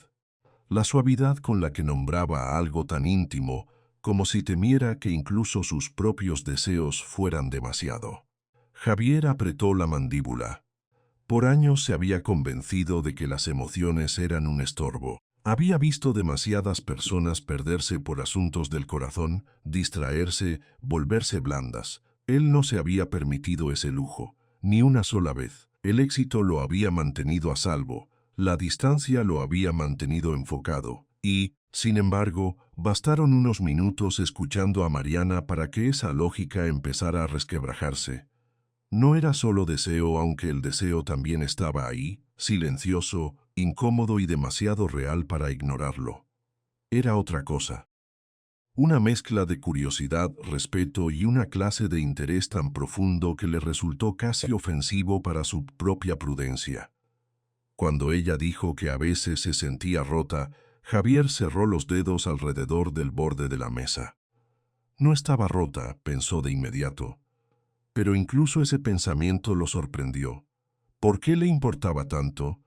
la suavidad con la que nombraba algo tan íntimo, como si temiera que incluso sus propios deseos fueran demasiado. Javier apretó la mandíbula. Por años se había convencido de que las emociones eran un estorbo. Había visto demasiadas personas perderse por asuntos del corazón, distraerse, volverse blandas. Él no se había permitido ese lujo, ni una sola vez. El éxito lo había mantenido a salvo, la distancia lo había mantenido enfocado, y, sin embargo, bastaron unos minutos escuchando a Mariana para que esa lógica empezara a resquebrajarse. No era solo deseo, aunque el deseo también estaba ahí, silencioso, incómodo y demasiado real para ignorarlo. Era otra cosa. Una mezcla de curiosidad, respeto y una clase de interés tan profundo que le resultó casi ofensivo para su propia prudencia. Cuando ella dijo que a veces se sentía rota, Javier cerró los dedos alrededor del borde de la mesa. No estaba rota, pensó de inmediato. Pero incluso ese pensamiento lo sorprendió. ¿Por qué le importaba tanto?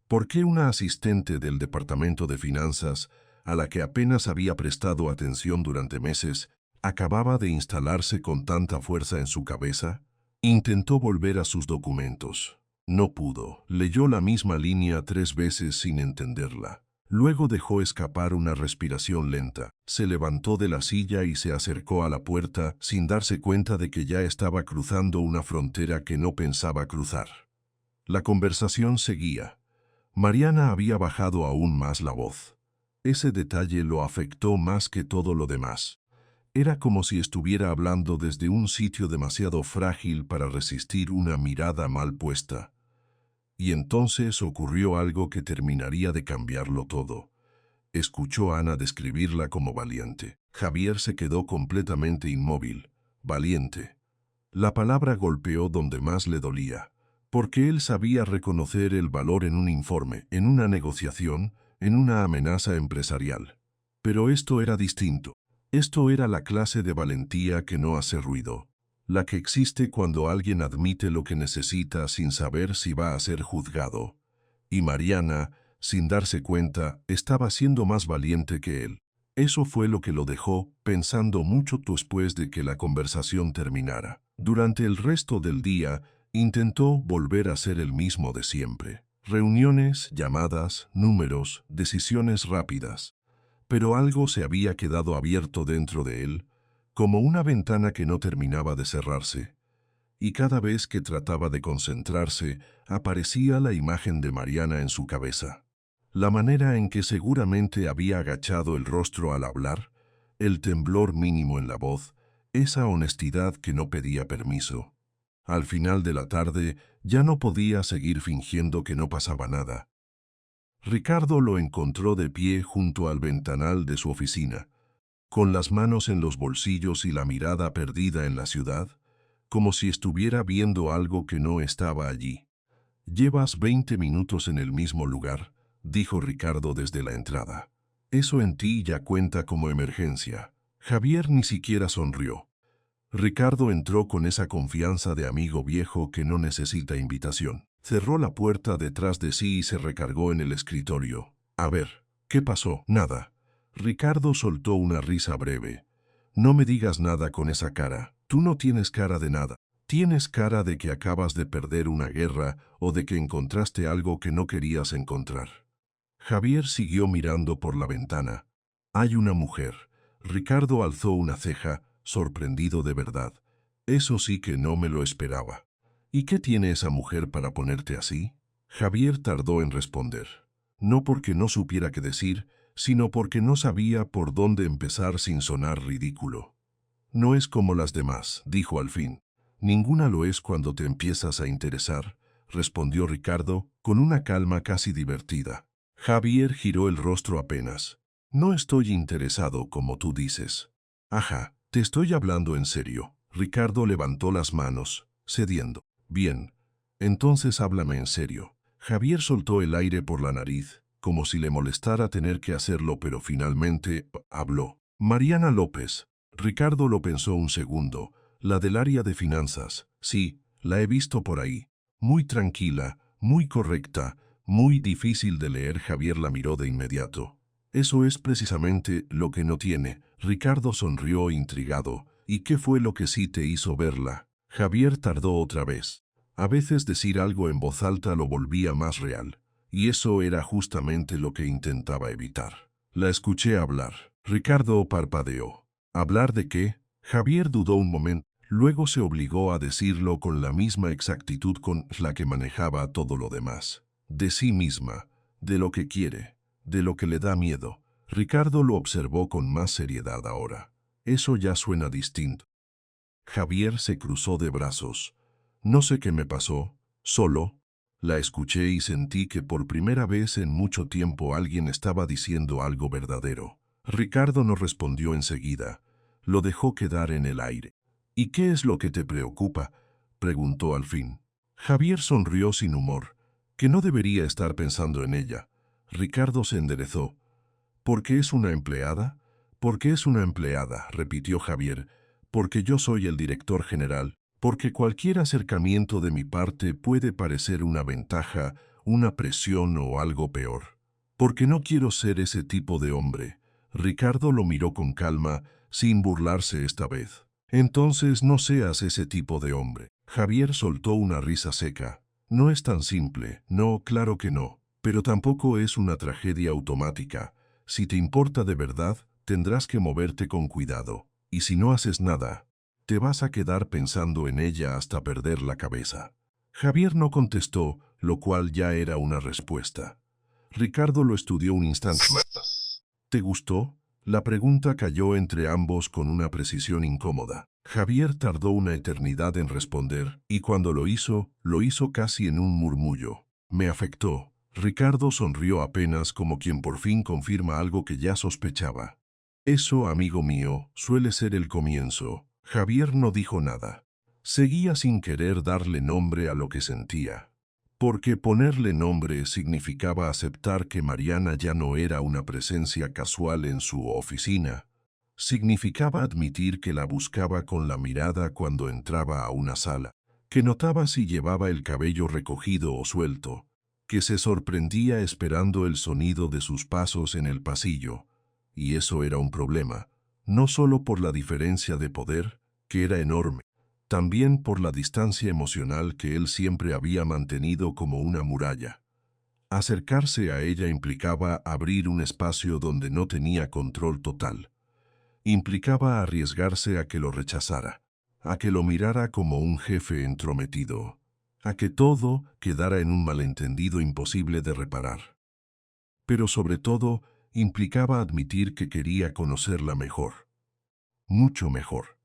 ¿Por qué una asistente del Departamento de Finanzas, a la que apenas había prestado atención durante meses, acababa de instalarse con tanta fuerza en su cabeza? Intentó volver a sus documentos. No pudo. Leyó la misma línea 3 veces sin entenderla. Luego dejó escapar una respiración lenta. Se levantó de la silla y se acercó a la puerta sin darse cuenta de que ya estaba cruzando una frontera que no pensaba cruzar. La conversación seguía. Mariana había bajado aún más la voz. Ese detalle lo afectó más que todo lo demás. Era como si estuviera hablando desde un sitio demasiado frágil para resistir una mirada mal puesta. Y entonces ocurrió algo que terminaría de cambiarlo todo. Escuchó a Ana describirla como valiente. Javier se quedó completamente inmóvil. Valiente. La palabra golpeó donde más le dolía, porque él sabía reconocer el valor en un informe, en una negociación, en una amenaza empresarial. Pero esto era distinto. Esto era la clase de valentía que no hace ruido, la que existe cuando alguien admite lo que necesita sin saber si va a ser juzgado. Y Mariana, sin darse cuenta, estaba siendo más valiente que él. Eso fue lo que lo dejó pensando mucho después de que la conversación terminara. Durante el resto del día, intentó volver a ser el mismo de siempre. Reuniones, llamadas, números, decisiones rápidas. Pero algo se había quedado abierto dentro de él, como una ventana que no terminaba de cerrarse. Y cada vez que trataba de concentrarse, aparecía la imagen de Mariana en su cabeza. La manera en que seguramente había agachado el rostro al hablar, el temblor mínimo en la voz, esa honestidad que no pedía permiso. Al final de la tarde, ya no podía seguir fingiendo que no pasaba nada. Ricardo lo encontró de pie junto al ventanal de su oficina, con las manos en los bolsillos y la mirada perdida en la ciudad, como si estuviera viendo algo que no estaba allí. «Llevas 20 minutos en el mismo lugar», dijo Ricardo desde la entrada. «Eso en ti ya cuenta como emergencia». Javier ni siquiera sonrió. Ricardo entró con esa confianza de amigo viejo que no necesita invitación. Cerró la puerta detrás de sí y se recargó en el escritorio. «A ver, ¿qué pasó?» «Nada». Ricardo soltó una risa breve. «No me digas nada con esa cara. Tú no tienes cara de nada. Tienes cara de que acabas de perder una guerra o de que encontraste algo que no querías encontrar». Javier siguió mirando por la ventana. «Hay una mujer». Ricardo alzó una ceja, sorprendido de verdad. «Eso sí que no me lo esperaba». «¿Y qué tiene esa mujer para ponerte así?» Javier tardó en responder. No porque no supiera qué decir, sino porque no sabía por dónde empezar sin sonar ridículo. «No es como las demás», dijo al fin. «Ninguna lo es cuando te empiezas a interesar», respondió Ricardo con una calma casi divertida. Javier giró el rostro apenas. «No estoy interesado como tú dices». «Ajá, te estoy hablando en serio». Ricardo levantó las manos, cediendo. «Bien, entonces háblame en serio». Javier soltó el aire por la nariz, como si le molestara tener que hacerlo, pero finalmente habló. «Mariana López». Ricardo lo pensó un segundo. «La del área de finanzas. Sí, la he visto por ahí. Muy tranquila, muy correcta, muy difícil de leer». Javier la miró de inmediato. «Eso es precisamente lo que no tiene». Ricardo sonrió intrigado. «¿Y qué fue lo que sí te hizo verla?» Javier tardó otra vez. A veces decir algo en voz alta lo volvía más real, y eso era justamente lo que intentaba evitar. «La escuché hablar». Ricardo parpadeó. «¿Hablar de qué?» Javier dudó un momento, luego se obligó a decirlo con la misma exactitud con la que manejaba todo lo demás. «De sí misma, de lo que quiere, de lo que le da miedo». Ricardo lo observó con más seriedad ahora. «Eso ya suena distinto». Javier se cruzó de brazos. «No sé qué me pasó, solo la escuché y sentí que por primera vez en mucho tiempo alguien estaba diciendo algo verdadero». Ricardo no respondió enseguida. Lo dejó quedar en el aire. «¿Y qué es lo que te preocupa?», preguntó al fin. Javier sonrió sin humor. Que no debería estar pensando en ella. Ricardo se enderezó. «¿Por qué es una empleada?» «Porque es una empleada», repitió Javier. «Porque yo soy el director general. Porque cualquier acercamiento de mi parte puede parecer una ventaja, una presión o algo peor. Porque no quiero ser ese tipo de hombre». Ricardo lo miró con calma, sin burlarse esta vez. «Entonces no seas ese tipo de hombre». Javier soltó una risa seca. «No es tan simple. No, claro que no. Pero tampoco es una tragedia automática. Si te importa de verdad, tendrás que moverte con cuidado. Y si no haces nada, te vas a quedar pensando en ella hasta perder la cabeza». Javier no contestó, lo cual ya era una respuesta. Ricardo lo estudió un instante. «¿Te gustó?». La pregunta cayó entre ambos con una precisión incómoda. Javier tardó una eternidad en responder, y cuando lo hizo casi en un murmullo. «Me afectó». Ricardo sonrió apenas como quien por fin confirma algo que ya sospechaba. «Eso, amigo mío, suele ser el comienzo». Javier no dijo nada. Seguía sin querer darle nombre a lo que sentía. Porque ponerle nombre significaba aceptar que Mariana ya no era una presencia casual en su oficina. Significaba admitir que la buscaba con la mirada cuando entraba a una sala, que notaba si llevaba el cabello recogido o suelto, que se sorprendía esperando el sonido de sus pasos en el pasillo. Y eso era un problema, no solo por la diferencia de poder, que era enorme, también por la distancia emocional que él siempre había mantenido como una muralla. Acercarse a ella implicaba abrir un espacio donde no tenía control total. Implicaba arriesgarse a que lo rechazara, a que lo mirara como un jefe entrometido, a que todo quedara en un malentendido imposible de reparar. Pero sobre todo, implicaba admitir que quería conocerla mejor, mucho mejor.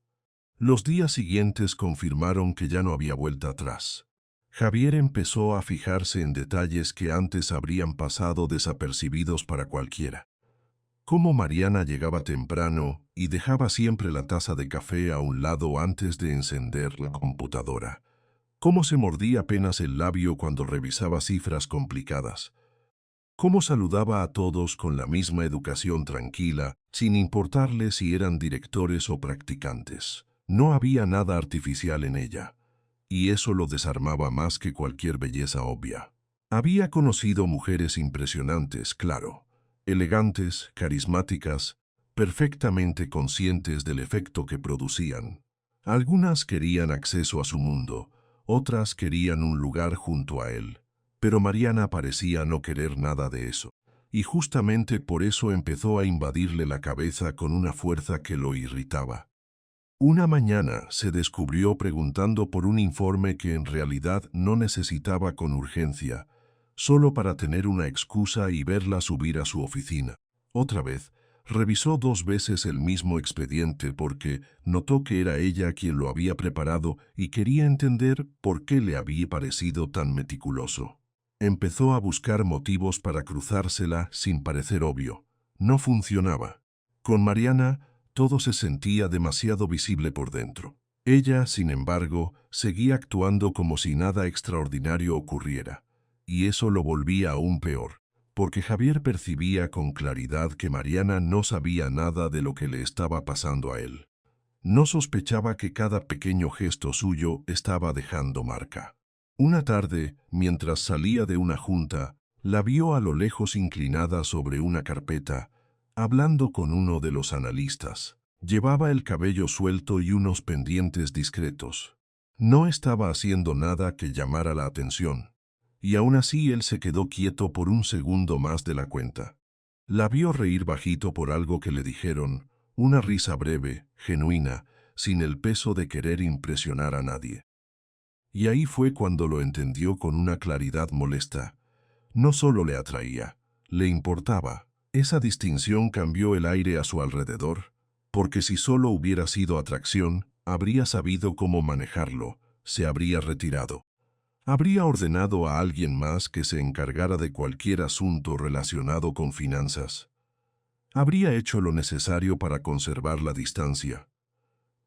Los días siguientes confirmaron que ya no había vuelta atrás. Javier empezó a fijarse en detalles que antes habrían pasado desapercibidos para cualquiera. Cómo Mariana llegaba temprano y dejaba siempre la taza de café a un lado antes de encender la computadora. Cómo se mordía apenas el labio cuando revisaba cifras complicadas. Cómo saludaba a todos con la misma educación tranquila, sin importarle si eran directores o practicantes. No había nada artificial en ella, y eso lo desarmaba más que cualquier belleza obvia. Había conocido mujeres impresionantes, claro, elegantes, carismáticas, perfectamente conscientes del efecto que producían. Algunas querían acceso a su mundo, otras querían un lugar junto a él. Pero Mariana parecía no querer nada de eso, y justamente por eso empezó a invadirle la cabeza con una fuerza que lo irritaba. Una mañana se descubrió preguntando por un informe que en realidad no necesitaba con urgencia, solo para tener una excusa y verla subir a su oficina. Otra vez, revisó 2 veces el mismo expediente porque notó que era ella quien lo había preparado y quería entender por qué le había parecido tan meticuloso. Empezó a buscar motivos para cruzársela sin parecer obvio. No funcionaba. Con Mariana, todo se sentía demasiado visible por dentro. Ella, sin embargo, seguía actuando como si nada extraordinario ocurriera. Y eso lo volvía aún peor, porque Javier percibía con claridad que Mariana no sabía nada de lo que le estaba pasando a él. No sospechaba que cada pequeño gesto suyo estaba dejando marca. Una tarde, mientras salía de una junta, la vio a lo lejos inclinada sobre una carpeta, hablando con uno de los analistas. Llevaba el cabello suelto y unos pendientes discretos. No estaba haciendo nada que llamara la atención, y aún así él se quedó quieto por un segundo más de la cuenta. La vio reír bajito por algo que le dijeron, una risa breve, genuina, sin el peso de querer impresionar a nadie. Y ahí fue cuando lo entendió con una claridad molesta. No solo le atraía, le importaba. Esa distinción cambió el aire a su alrededor, porque si solo hubiera sido atracción, habría sabido cómo manejarlo, se habría retirado. Habría ordenado a alguien más que se encargara de cualquier asunto relacionado con finanzas. Habría hecho lo necesario para conservar la distancia.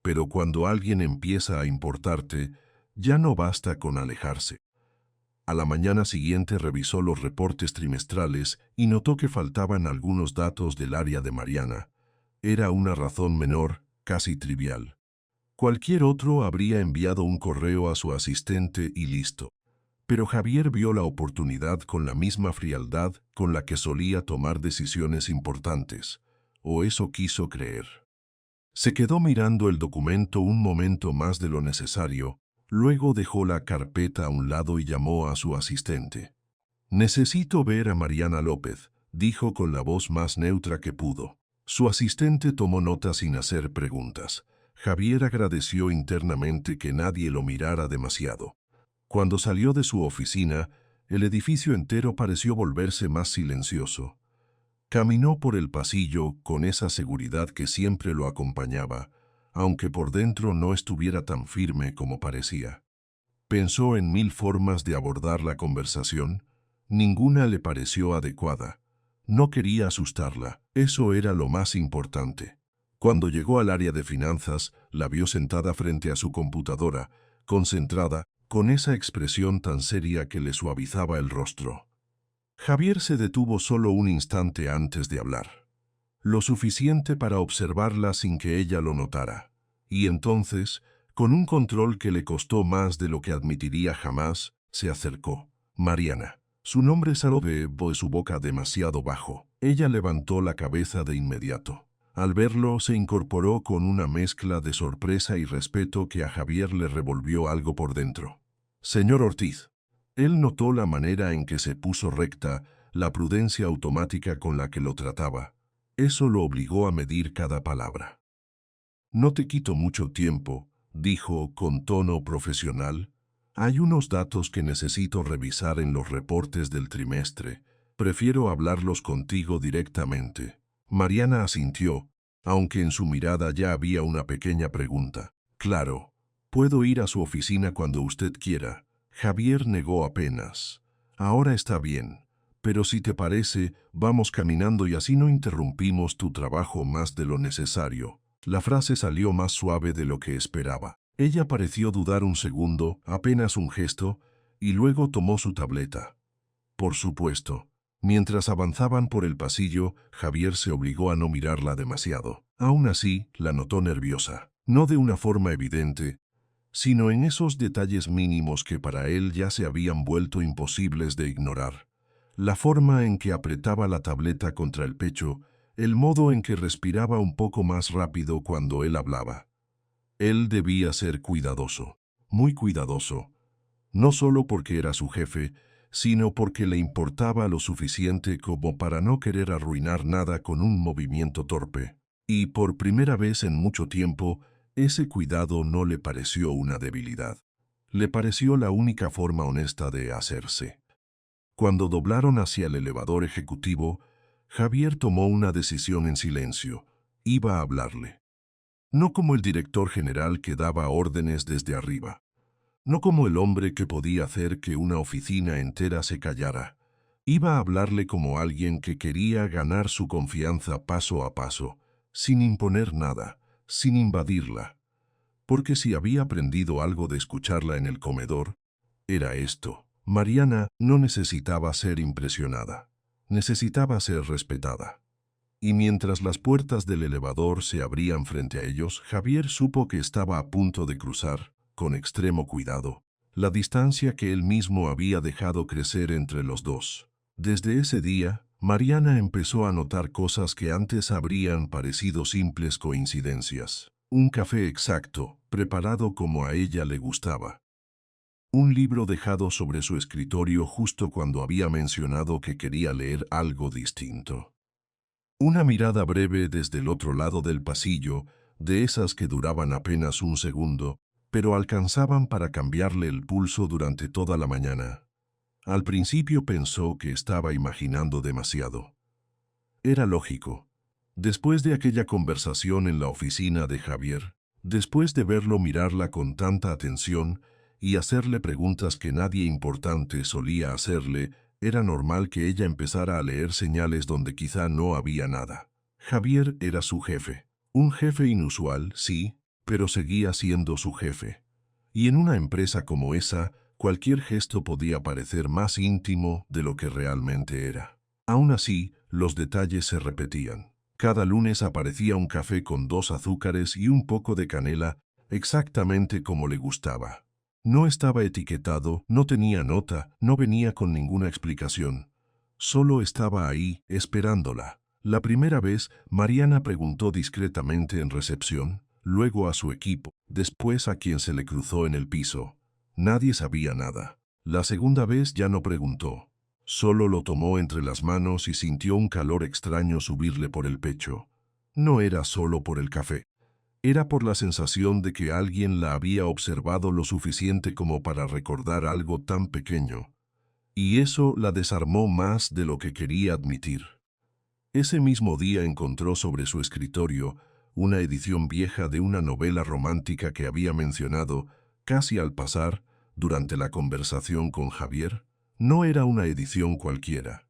Pero cuando alguien empieza a importarte, ya no basta con alejarse. A la mañana siguiente revisó los reportes trimestrales y notó que faltaban algunos datos del área de Mariana. Era una razón menor, casi trivial. Cualquier otro habría enviado un correo a su asistente y listo. Pero Javier vio la oportunidad con la misma frialdad con la que solía tomar decisiones importantes, o eso quiso creer. Se quedó mirando el documento un momento más de lo necesario, luego dejó la carpeta a un lado y llamó a su asistente. «Necesito ver a Mariana López», dijo con la voz más neutra que pudo. Su asistente tomó nota sin hacer preguntas. Javier agradeció internamente que nadie lo mirara demasiado. Cuando salió de su oficina, el edificio entero pareció volverse más silencioso. Caminó por el pasillo con esa seguridad que siempre lo acompañaba, aunque por dentro no estuviera tan firme como parecía. Pensó en 1000 formas de abordar la conversación. Ninguna le pareció adecuada. No quería asustarla, eso era lo más importante. Cuando llegó al área de finanzas, la vio sentada frente a su computadora, concentrada, con esa expresión tan seria que le suavizaba el rostro. Javier se detuvo solo un instante antes de hablar, lo suficiente para observarla sin que ella lo notara. Y entonces, con un control que le costó más de lo que admitiría jamás, se acercó. «Mariana». Su nombre salió de su boca demasiado bajo. Ella levantó la cabeza de inmediato. Al verlo, se incorporó con una mezcla de sorpresa y respeto que a Javier le revolvió algo por dentro. «Señor Ortiz». Él notó la manera en que se puso recta, la prudencia automática con la que lo trataba. Eso lo obligó a medir cada palabra. «No te quito mucho tiempo», dijo con tono profesional. «Hay unos datos que necesito revisar en los reportes del trimestre. Prefiero hablarlos contigo directamente». Mariana asintió, aunque en su mirada ya había una pequeña pregunta. «Claro, puedo ir a su oficina cuando usted quiera». Javier negó apenas. Ahora está bien, pero si te parece, vamos caminando y así no interrumpimos tu trabajo más de lo necesario. La frase salió más suave de lo que esperaba. Ella pareció dudar un segundo, apenas un gesto, y luego tomó su tableta. Por supuesto. Mientras avanzaban por el pasillo, Javier se obligó a no mirarla demasiado. Aún así, la notó nerviosa. No de una forma evidente, sino en esos detalles mínimos que para él ya se habían vuelto imposibles de ignorar. La forma en que apretaba la tableta contra el pecho, el modo en que respiraba un poco más rápido cuando él hablaba. Él debía ser cuidadoso, muy cuidadoso, no solo porque era su jefe, sino porque le importaba lo suficiente como para no querer arruinar nada con un movimiento torpe. Y por primera vez en mucho tiempo, ese cuidado no le pareció una debilidad. Le pareció la única forma honesta de hacerse. Cuando doblaron hacia el elevador ejecutivo, Javier tomó una decisión en silencio. Iba a hablarle. No como el director general que daba órdenes desde arriba. No como el hombre que podía hacer que una oficina entera se callara. Iba a hablarle como alguien que quería ganar su confianza paso a paso, sin imponer nada, sin invadirla. Porque si había aprendido algo de escucharla en el comedor, era esto. Mariana no necesitaba ser impresionada, necesitaba ser respetada. Y mientras las puertas del elevador se abrían frente a ellos, Javier supo que estaba a punto de cruzar, con extremo cuidado, la distancia que él mismo había dejado crecer entre los dos. Desde ese día, Mariana empezó a notar cosas que antes habrían parecido simples coincidencias. Un café exacto, preparado como a ella le gustaba. Un libro dejado sobre su escritorio justo cuando había mencionado que quería leer algo distinto. Una mirada breve desde el otro lado del pasillo, de esas que duraban apenas un segundo, pero alcanzaban para cambiarle el pulso durante toda la mañana. Al principio pensó que estaba imaginando demasiado. Era lógico. Después de aquella conversación en la oficina de Javier, después de verlo mirarla con tanta atención y hacerle preguntas que nadie importante solía hacerle, era normal que ella empezara a leer señales donde quizá no había nada. Javier era su jefe. Un jefe inusual, sí, pero seguía siendo su jefe. Y en una empresa como esa, cualquier gesto podía parecer más íntimo de lo que realmente era. Aún así, los detalles se repetían. Cada lunes aparecía un café con 2 azúcares y un poco de canela, exactamente como le gustaba. No estaba etiquetado, no tenía nota, no venía con ninguna explicación. Solo estaba ahí, esperándola. La primera vez, Mariana preguntó discretamente en recepción, luego a su equipo, después a quien se le cruzó en el piso. Nadie sabía nada. La segunda vez ya no preguntó. Solo lo tomó entre las manos y sintió un calor extraño subirle por el pecho. No era solo por el café. Era por la sensación de que alguien la había observado lo suficiente como para recordar algo tan pequeño. Y eso la desarmó más de lo que quería admitir. Ese mismo día encontró sobre su escritorio una edición vieja de una novela romántica que había mencionado, casi al pasar, durante la conversación con Javier. No era una edición cualquiera.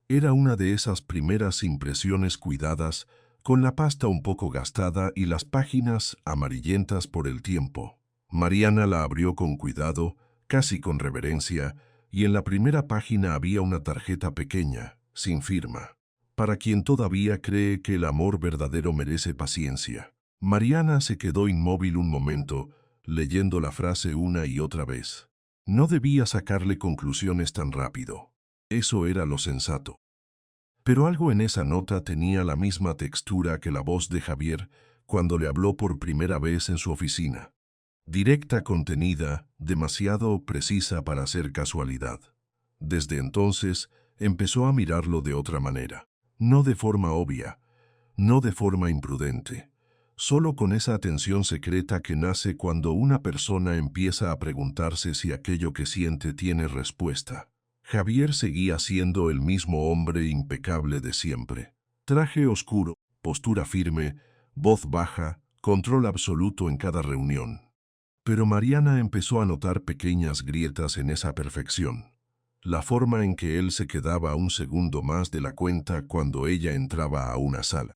Era una de esas primeras impresiones cuidadas, con la pasta un poco gastada y las páginas amarillentas por el tiempo. Mariana la abrió con cuidado, casi con reverencia, y en la primera página había una tarjeta pequeña, sin firma. Para quien todavía cree que el amor verdadero merece paciencia. Mariana se quedó inmóvil un momento, leyendo la frase una y otra vez. No debía sacarle conclusiones tan rápido. Eso era lo sensato. Pero algo en esa nota tenía la misma textura que la voz de Javier cuando le habló por primera vez en su oficina. Directa, contenida, demasiado precisa para ser casualidad. Desde entonces, empezó a mirarlo de otra manera. No de forma obvia, no de forma imprudente. Solo con esa atención secreta que nace cuando una persona empieza a preguntarse si aquello que siente tiene respuesta. Javier seguía siendo el mismo hombre impecable de siempre. Traje oscuro, postura firme, voz baja, control absoluto en cada reunión. Pero Mariana empezó a notar pequeñas grietas en esa perfección. La forma en que él se quedaba un segundo más de la cuenta cuando ella entraba a una sala.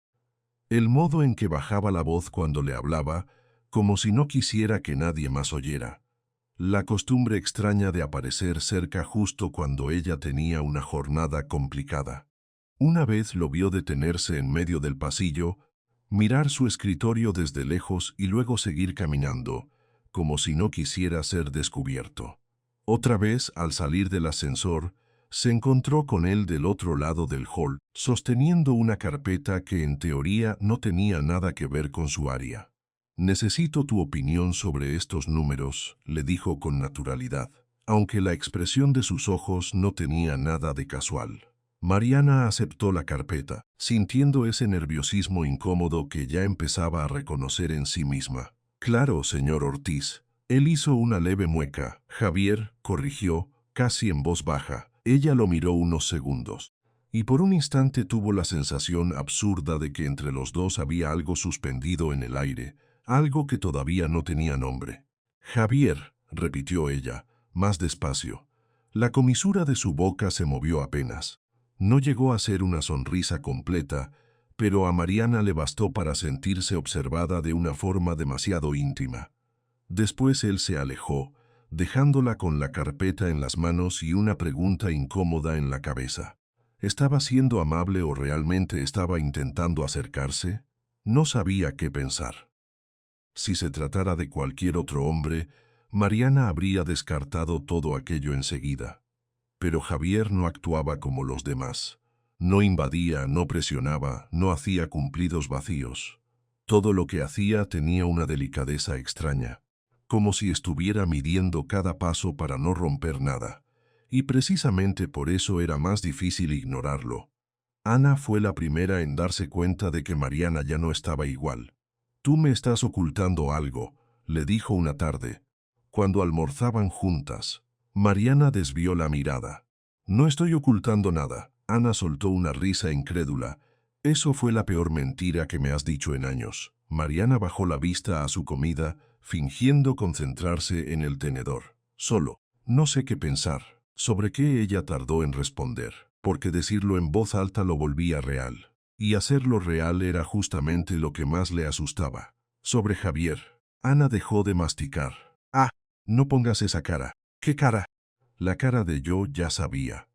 El modo en que bajaba la voz cuando le hablaba, como si no quisiera que nadie más oyera. La costumbre extraña de aparecer cerca justo cuando ella tenía una jornada complicada. Una vez lo vio detenerse en medio del pasillo, mirar su escritorio desde lejos y luego seguir caminando, como si no quisiera ser descubierto. Otra vez, al salir del ascensor, se encontró con él del otro lado del hall, sosteniendo una carpeta que en teoría no tenía nada que ver con su área. «Necesito tu opinión sobre estos números», le dijo con naturalidad, aunque la expresión de sus ojos no tenía nada de casual. Mariana aceptó la carpeta, sintiendo ese nerviosismo incómodo que ya empezaba a reconocer en sí misma. «Claro, señor Ortiz». Él hizo una leve mueca. Javier corrigió, casi en voz baja. Ella lo miró unos segundos. Y por un instante tuvo la sensación absurda de que entre los dos había algo suspendido en el aire, algo que todavía no tenía nombre. «Javier», repitió ella, más despacio. La comisura de su boca se movió apenas. No llegó a ser una sonrisa completa, pero a Mariana le bastó para sentirse observada de una forma demasiado íntima. Después él se alejó, dejándola con la carpeta en las manos y una pregunta incómoda en la cabeza. ¿Estaba siendo amable o realmente estaba intentando acercarse? No sabía qué pensar. Si se tratara de cualquier otro hombre, Mariana habría descartado todo aquello enseguida. Pero Javier no actuaba como los demás. No invadía, no presionaba, no hacía cumplidos vacíos. Todo lo que hacía tenía una delicadeza extraña, como si estuviera midiendo cada paso para no romper nada. Y precisamente por eso era más difícil ignorarlo. Ana fue la primera en darse cuenta de que Mariana ya no estaba igual. «Tú me estás ocultando algo», le dijo una tarde, cuando almorzaban juntas. Mariana desvió la mirada. «No estoy ocultando nada». Ana soltó una risa incrédula. «Eso fue la peor mentira que me has dicho en años». Mariana bajó la vista a su comida, fingiendo concentrarse en el tenedor. Solo, no sé qué pensar. Sobre qué ella tardó en responder, porque decirlo en voz alta lo volvía real. Y hacerlo real era justamente lo que más le asustaba. Sobre Javier. Ana dejó de masticar. «Ah, no pongas esa cara». «¿Qué cara?» La cara de yo ya sabía.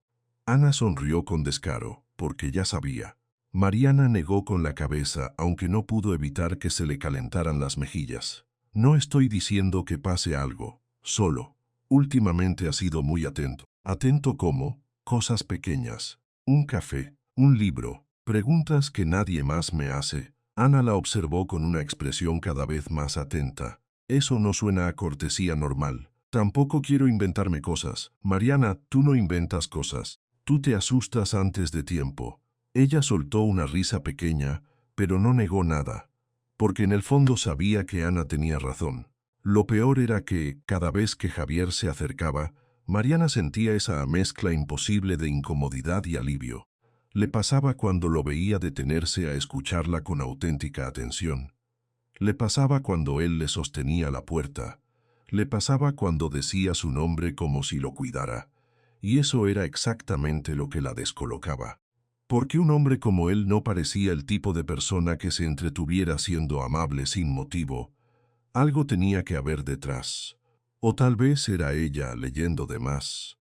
Ana sonrió con descaro, porque ya sabía. Mariana negó con la cabeza, aunque no pudo evitar que se le calentaran las mejillas. «No estoy diciendo que pase algo, solo. Últimamente ha sido muy atento». «¿Atento cómo?» «Cosas pequeñas. Un café, un libro, preguntas que nadie más me hace». Ana la observó con una expresión cada vez más atenta. «Eso no suena a cortesía normal». «Tampoco quiero inventarme cosas». «Mariana, tú no inventas cosas. Tú te asustas antes de tiempo». Ella soltó una risa pequeña, pero no negó nada, porque en el fondo sabía que Ana tenía razón. Lo peor era que, cada vez que Javier se acercaba, Mariana sentía esa mezcla imposible de incomodidad y alivio. Le pasaba cuando lo veía detenerse a escucharla con auténtica atención. Le pasaba cuando él le sostenía la puerta. Le pasaba cuando decía su nombre como si lo cuidara. Y eso era exactamente lo que la descolocaba. Porque un hombre como él no parecía el tipo de persona que se entretuviera siendo amable sin motivo. Algo tenía que haber detrás. O tal vez era ella leyendo de más.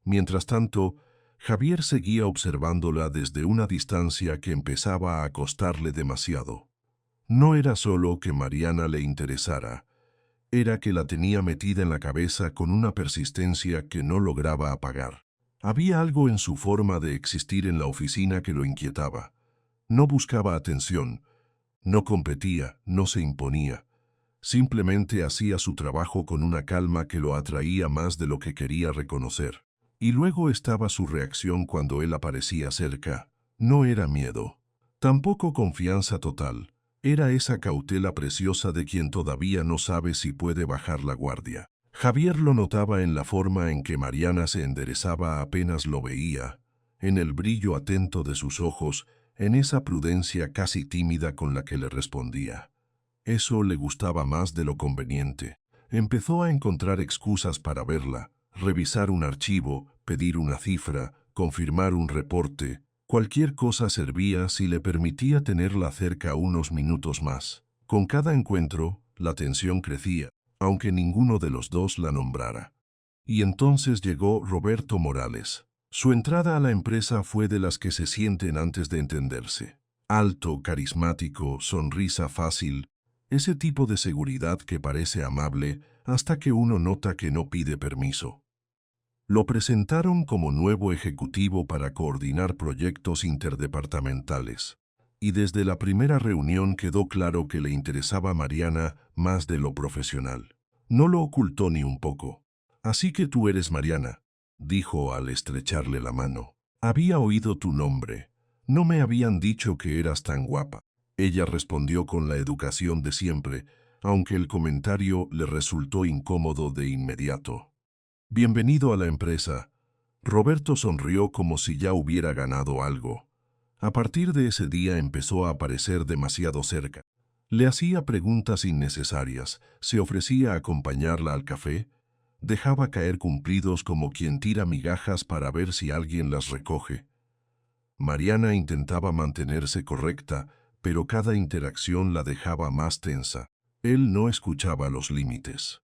Mientras tanto, Javier seguía observándola desde una distancia que empezaba a costarle demasiado. No era solo que Mariana le interesara, era que la tenía metida en la cabeza con una persistencia que no lograba apagar. Había algo en su forma de existir en la oficina que lo inquietaba. No buscaba atención, no competía, no se imponía. Simplemente hacía su trabajo con una calma que lo atraía más de lo que quería reconocer. Y luego estaba su reacción cuando él aparecía cerca. No era miedo, tampoco confianza total. Era esa cautela preciosa de quien todavía no sabe si puede bajar la guardia. Javier lo notaba en la forma en que Mariana se enderezaba apenas lo veía, en el brillo atento de sus ojos, en esa prudencia casi tímida con la que le respondía. Eso le gustaba más de lo conveniente. Empezó a encontrar excusas para verla, revisar un archivo, pedir una cifra, confirmar un reporte. Cualquier cosa servía si le permitía tenerla cerca unos minutos más. Con cada encuentro, la tensión crecía, aunque ninguno de los dos la nombrara. Y entonces llegó Roberto Morales. Su entrada a la empresa fue de las que se sienten antes de entenderse. Alto, carismático, sonrisa fácil, ese tipo de seguridad que parece amable hasta que uno nota que no pide permiso. Lo presentaron como nuevo ejecutivo para coordinar proyectos interdepartamentales. Y desde la primera reunión quedó claro que le interesaba a Mariana más de lo profesional. No lo ocultó ni un poco. «Así que tú eres Mariana», dijo al estrecharle la mano. «Había oído tu nombre. No me habían dicho que eras tan guapa». Ella respondió con la educación de siempre, aunque el comentario le resultó incómodo de inmediato. «Bienvenido a la empresa». Roberto sonrió como si ya hubiera ganado algo. A partir de ese día empezó a aparecer demasiado cerca. Le hacía preguntas innecesarias, se ofrecía a acompañarla al café, dejaba caer cumplidos como quien tira migajas para ver si alguien las recoge. Mariana intentaba mantenerse correcta, pero cada interacción la dejaba más tensa. Él no escuchaba los límites.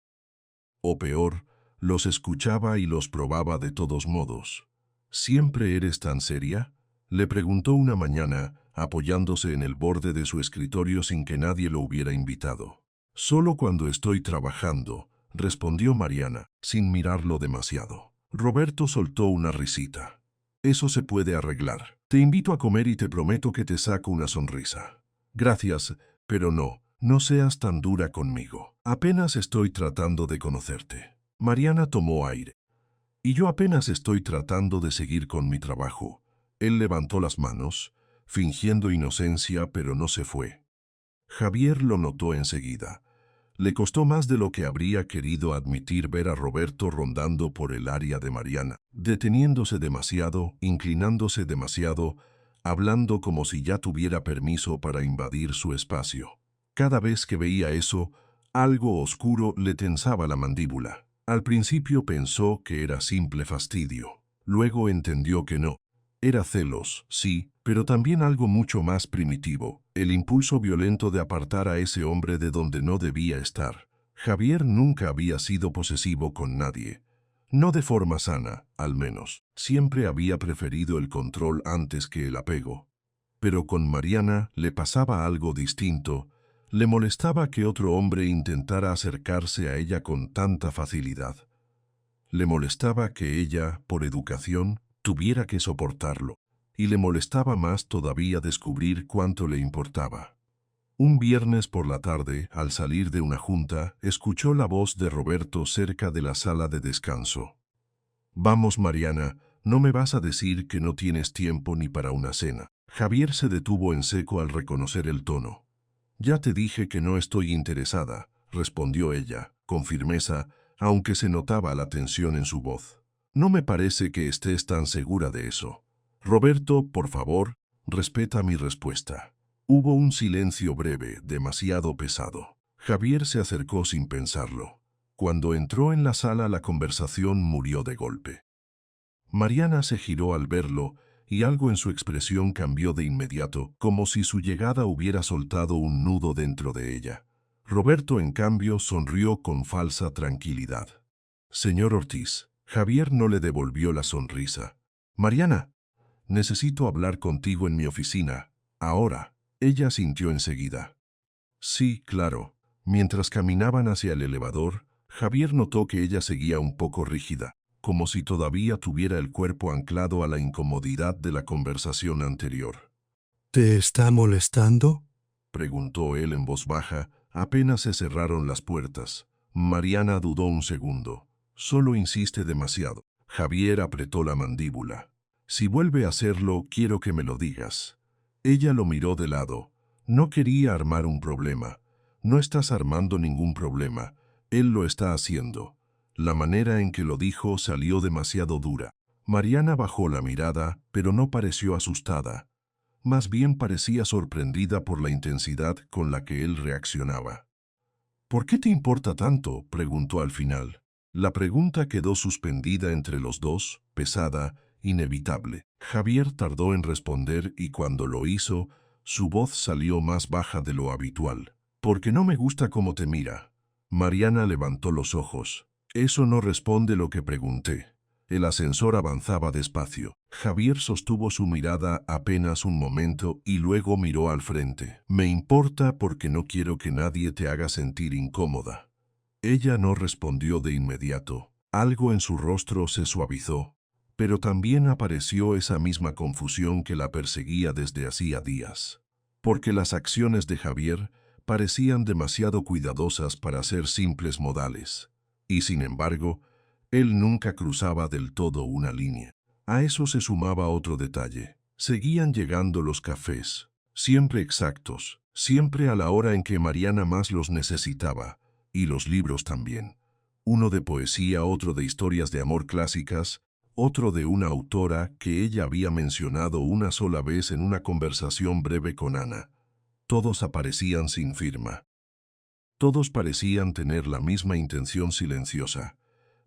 O peor, los escuchaba y los probaba de todos modos. «¿Siempre eres tan seria?», le preguntó una mañana, apoyándose en el borde de su escritorio sin que nadie lo hubiera invitado. «Solo cuando estoy trabajando», respondió Mariana, sin mirarlo demasiado. Roberto soltó una risita. «Eso se puede arreglar. Te invito a comer y te prometo que te saco una sonrisa». «Gracias, pero no seas tan dura conmigo. Apenas estoy tratando de conocerte». Mariana tomó aire. «Y yo apenas estoy tratando de seguir con mi trabajo». Él levantó las manos, fingiendo inocencia, pero no se fue. Javier lo notó enseguida. Le costó más de lo que habría querido admitir ver a Roberto rondando por el área de Mariana, deteniéndose demasiado, inclinándose demasiado, hablando como si ya tuviera permiso para invadir su espacio. Cada vez que veía eso, algo oscuro le tensaba la mandíbula. Al principio pensó que era simple fastidio. Luego entendió que no. Era celos, sí, pero también algo mucho más primitivo, el impulso violento de apartar a ese hombre de donde no debía estar. Javier nunca había sido posesivo con nadie. No de forma sana, al menos. Siempre había preferido el control antes que el apego. Pero con Mariana le pasaba algo distinto. Le molestaba que otro hombre intentara acercarse a ella con tanta facilidad. Le molestaba que ella, por educación, tuviera que soportarlo, y le molestaba más todavía descubrir cuánto le importaba. Un viernes por la tarde, al salir de una junta, escuchó la voz de Roberto cerca de la sala de descanso. «Vamos, Mariana, no me vas a decir que no tienes tiempo ni para una cena». Javier se detuvo en seco al reconocer el tono. «Ya te dije que no estoy interesada», respondió ella, con firmeza, aunque se notaba la tensión en su voz. «No me parece que estés tan segura de eso. Roberto, por favor, respeta mi respuesta». Hubo un silencio breve, demasiado pesado. Javier se acercó sin pensarlo. Cuando entró en la sala, la conversación murió de golpe. Mariana se giró al verlo, y algo en su expresión cambió de inmediato, como si su llegada hubiera soltado un nudo dentro de ella. Roberto, en cambio, sonrió con falsa tranquilidad. «Señor Ortiz». Javier no le devolvió la sonrisa. «Mariana, necesito hablar contigo en mi oficina. Ahora». Ella sintió enseguida. «Sí, claro». Mientras caminaban hacia el elevador, Javier notó que ella seguía un poco rígida, como si todavía tuviera el cuerpo anclado a la incomodidad de la conversación anterior. ¿Te está molestando?, preguntó él en voz baja, apenas se cerraron las puertas. Mariana dudó un segundo. «Solo insiste demasiado». Javier apretó la mandíbula. «Si vuelve a hacerlo, quiero que me lo digas». Ella lo miró de lado. No quería armar un problema. «No estás armando ningún problema. Él lo está haciendo». La manera en que lo dijo salió demasiado dura. Mariana bajó la mirada, pero no pareció asustada. Más bien parecía sorprendida por la intensidad con la que él reaccionaba. ¿Por qué te importa tanto?, preguntó al final. La pregunta quedó suspendida entre los dos, pesada, inevitable. Javier tardó en responder y cuando lo hizo, su voz salió más baja de lo habitual. «Porque no me gusta cómo te mira». Mariana levantó los ojos. «Eso no responde lo que pregunté». El ascensor avanzaba despacio. Javier sostuvo su mirada apenas un momento y luego miró al frente. «Me importa porque no quiero que nadie te haga sentir incómoda». Ella no respondió de inmediato. Algo en su rostro se suavizó, pero también apareció esa misma confusión que la perseguía desde hacía días. Porque las acciones de Javier parecían demasiado cuidadosas para ser simples modales. Y sin embargo, él nunca cruzaba del todo una línea. A eso se sumaba otro detalle. Seguían llegando los cafés, siempre exactos, siempre a la hora en que Mariana más los necesitaba, y los libros también. Uno de poesía, otro de historias de amor clásicas, otro de una autora que ella había mencionado una sola vez en una conversación breve con Ana. Todos aparecían sin firma. Todos parecían tener la misma intención silenciosa: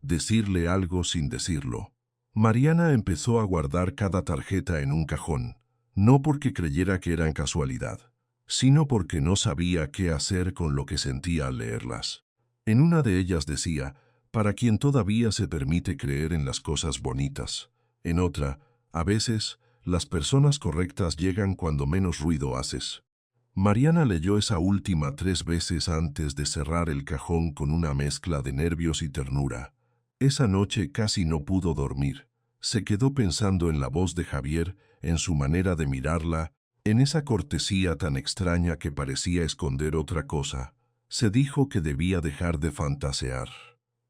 decirle algo sin decirlo. Mariana empezó a guardar cada tarjeta en un cajón, no porque creyera que eran casualidad, sino porque no sabía qué hacer con lo que sentía al leerlas. En una de ellas decía: «Para quien todavía se permite creer en las cosas bonitas». En otra: «A veces, las personas correctas llegan cuando menos ruido haces». Mariana leyó esa última 3 veces antes de cerrar el cajón con una mezcla de nervios y ternura. Esa noche casi no pudo dormir. Se quedó pensando en la voz de Javier, en su manera de mirarla, en esa cortesía tan extraña que parecía esconder otra cosa. Se dijo que debía dejar de fantasear,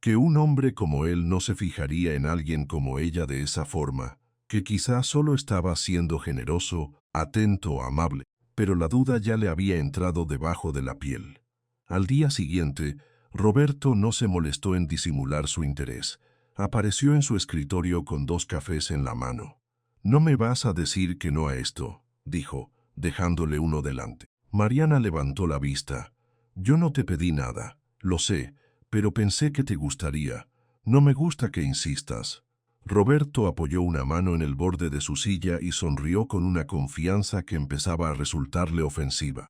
que un hombre como él no se fijaría en alguien como ella de esa forma, que quizá solo estaba siendo generoso, atento, amable. Pero la duda ya le había entrado debajo de la piel. Al día siguiente, Roberto no se molestó en disimular su interés. Apareció en su escritorio con 2 cafés en la mano. «No me vas a decir que no a esto», dijo, dejándole uno delante. Mariana levantó la vista. «Yo no te pedí nada, lo sé, pero pensé que te gustaría. No me gusta que insistas». Roberto apoyó una mano en el borde de su silla y sonrió con una confianza que empezaba a resultarle ofensiva.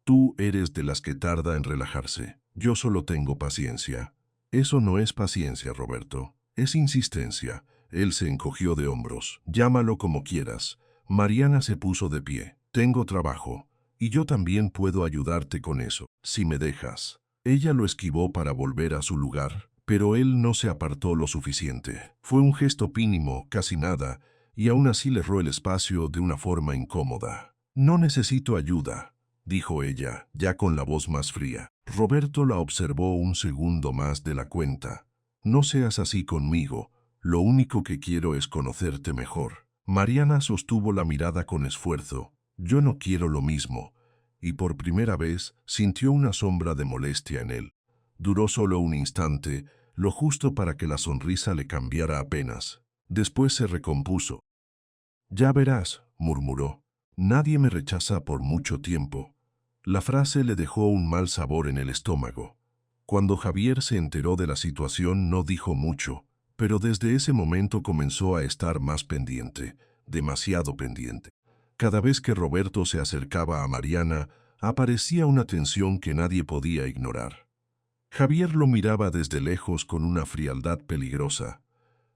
«Tú eres de las que tarda en relajarse. Yo solo tengo paciencia». «Eso no es paciencia, Roberto. Es insistencia». Él se encogió de hombros. «Llámalo como quieras». Mariana se puso de pie. «Tengo trabajo. Y yo también puedo ayudarte con eso, si me dejas». Ella lo esquivó para volver a su lugar, pero él no se apartó lo suficiente. Fue un gesto mínimo, casi nada, y aún así le erró el espacio de una forma incómoda. «No necesito ayuda», dijo ella, ya con la voz más fría. Roberto la observó un segundo más de la cuenta. «No seas así conmigo. Lo único que quiero es conocerte mejor». Mariana sostuvo la mirada con esfuerzo. «Yo no quiero lo mismo». Y por primera vez sintió una sombra de molestia en él. Duró solo un instante, lo justo para que la sonrisa le cambiara apenas. Después se recompuso. «Ya verás», murmuró. «Nadie me rechaza por mucho tiempo». La frase le dejó un mal sabor en el estómago. Cuando Javier se enteró de la situación no dijo mucho, pero desde ese momento comenzó a estar más pendiente, demasiado pendiente. Cada vez que Roberto se acercaba a Mariana, aparecía una tensión que nadie podía ignorar. Javier lo miraba desde lejos con una frialdad peligrosa.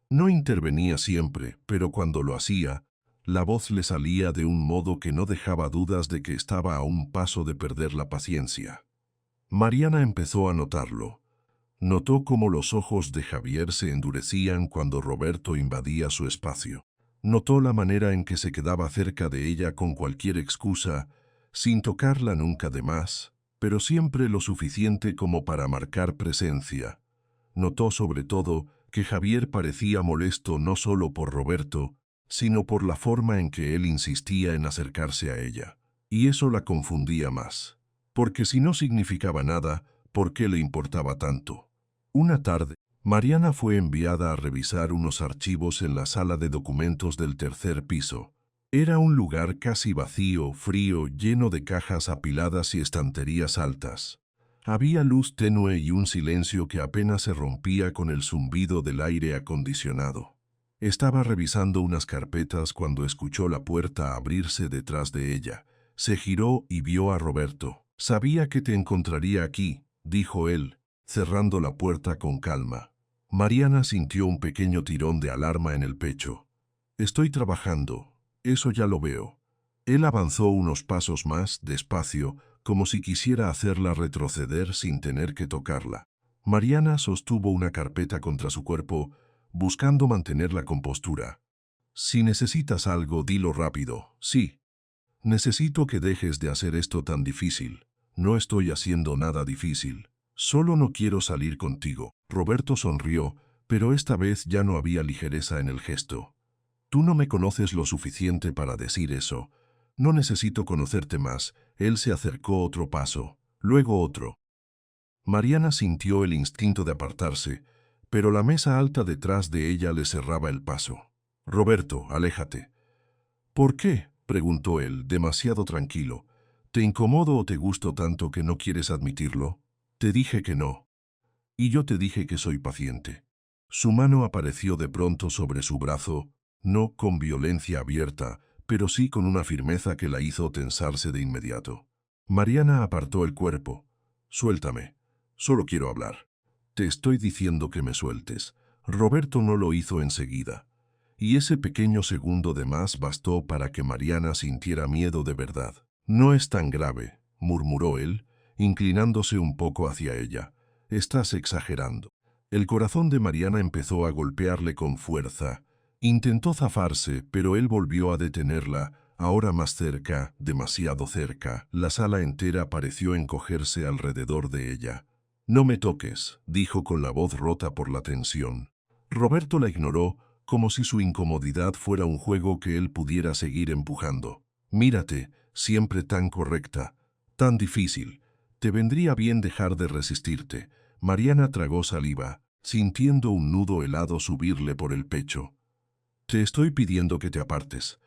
No intervenía siempre, pero cuando lo hacía, la voz le salía de un modo que no dejaba dudas de que estaba a un paso de perder la paciencia. Mariana empezó a notarlo. Notó cómo los ojos de Javier se endurecían cuando Roberto invadía su espacio. Notó la manera en que se quedaba cerca de ella con cualquier excusa, sin tocarla nunca de más, pero siempre lo suficiente como para marcar presencia. Notó sobre todo que Javier parecía molesto no solo por Roberto, sino por la forma en que él insistía en acercarse a ella. Y eso la confundía más. Porque si no significaba nada, ¿por qué le importaba tanto? Una tarde, Mariana fue enviada a revisar unos archivos en la sala de documentos del 3er piso. Era un lugar casi vacío, frío, lleno de cajas apiladas y estanterías altas. Había luz tenue y un silencio que apenas se rompía con el zumbido del aire acondicionado. Estaba revisando unas carpetas cuando escuchó la puerta abrirse detrás de ella. Se giró y vio a Roberto. «Sabía que te encontraría aquí», dijo él, cerrando la puerta con calma. Mariana sintió un pequeño tirón de alarma en el pecho. «Estoy trabajando, eso ya lo veo». Él avanzó unos pasos más, despacio, como si quisiera hacerla retroceder sin tener que tocarla. Mariana sostuvo una carpeta contra su cuerpo, buscando mantener la compostura. «Si necesitas algo, dilo rápido. Sí. Necesito que dejes de hacer esto tan difícil. No estoy haciendo nada difícil. Solo no quiero salir contigo». Roberto sonrió, pero esta vez ya no había ligereza en el gesto. «Tú no me conoces lo suficiente para decir eso. No necesito conocerte más». Él se acercó otro paso, luego otro. Mariana sintió el instinto de apartarse, pero la mesa alta detrás de ella le cerraba el paso. «Roberto, aléjate». «¿Por qué?», preguntó él, demasiado tranquilo. «¿Te incomodo o te gusto tanto que no quieres admitirlo? Te dije que no. Y yo te dije que soy paciente». Su mano apareció de pronto sobre su brazo, no con violencia abierta, pero sí con una firmeza que la hizo tensarse de inmediato. Mariana apartó el cuerpo. «Suéltame. Solo quiero hablar». «Te estoy diciendo que me sueltes». Roberto no lo hizo enseguida. Y ese pequeño segundo de más bastó para que Mariana sintiera miedo de verdad. «No es tan grave», murmuró él, inclinándose un poco hacia ella. «Estás exagerando». El corazón de Mariana empezó a golpearle con fuerza. Intentó zafarse, pero él volvió a detenerla, ahora más cerca, demasiado cerca. La sala entera pareció encogerse alrededor de ella. «No me toques», dijo con la voz rota por la tensión. Roberto la ignoró, como si su incomodidad fuera un juego que él pudiera seguir empujando. «Mírate, siempre tan correcta, tan difícil. Te vendría bien dejar de resistirte». Mariana tragó saliva, sintiendo un nudo helado subirle por el pecho. «Te estoy pidiendo que te apartes».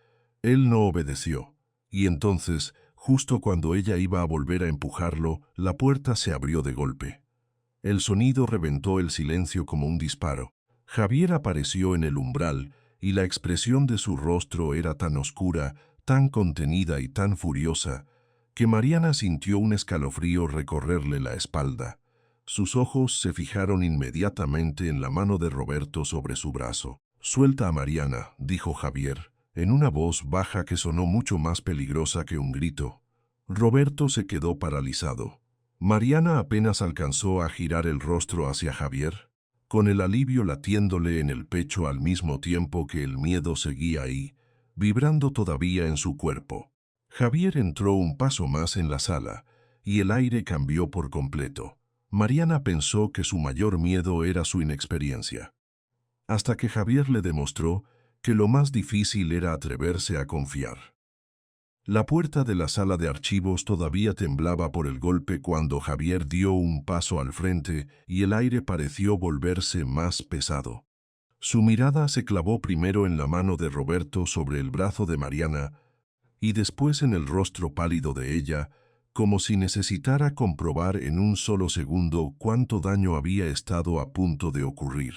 Él no obedeció, y entonces, justo cuando ella iba a volver a empujarlo, la puerta se abrió de golpe. El sonido reventó el silencio como un disparo. Javier apareció en el umbral, y la expresión de su rostro era tan oscura, tan contenida y tan furiosa, que Mariana sintió un escalofrío recorrerle la espalda. Sus ojos se fijaron inmediatamente en la mano de Roberto sobre su brazo. «Suelta a Mariana», dijo Javier, en una voz baja que sonó mucho más peligrosa que un grito. Roberto se quedó paralizado. Mariana apenas alcanzó a girar el rostro hacia Javier, con el alivio latiéndole en el pecho al mismo tiempo que el miedo seguía ahí, vibrando todavía en su cuerpo. Javier entró un paso más en la sala, y el aire cambió por completo. Mariana pensó que su mayor miedo era su inexperiencia, hasta que Javier le demostró que lo más difícil era atreverse a confiar. La puerta de la sala de archivos todavía temblaba por el golpe cuando Javier dio un paso al frente y el aire pareció volverse más pesado. Su mirada se clavó primero en la mano de Roberto sobre el brazo de Mariana y después en el rostro pálido de ella, como si necesitara comprobar en un solo segundo cuánto daño había estado a punto de ocurrir.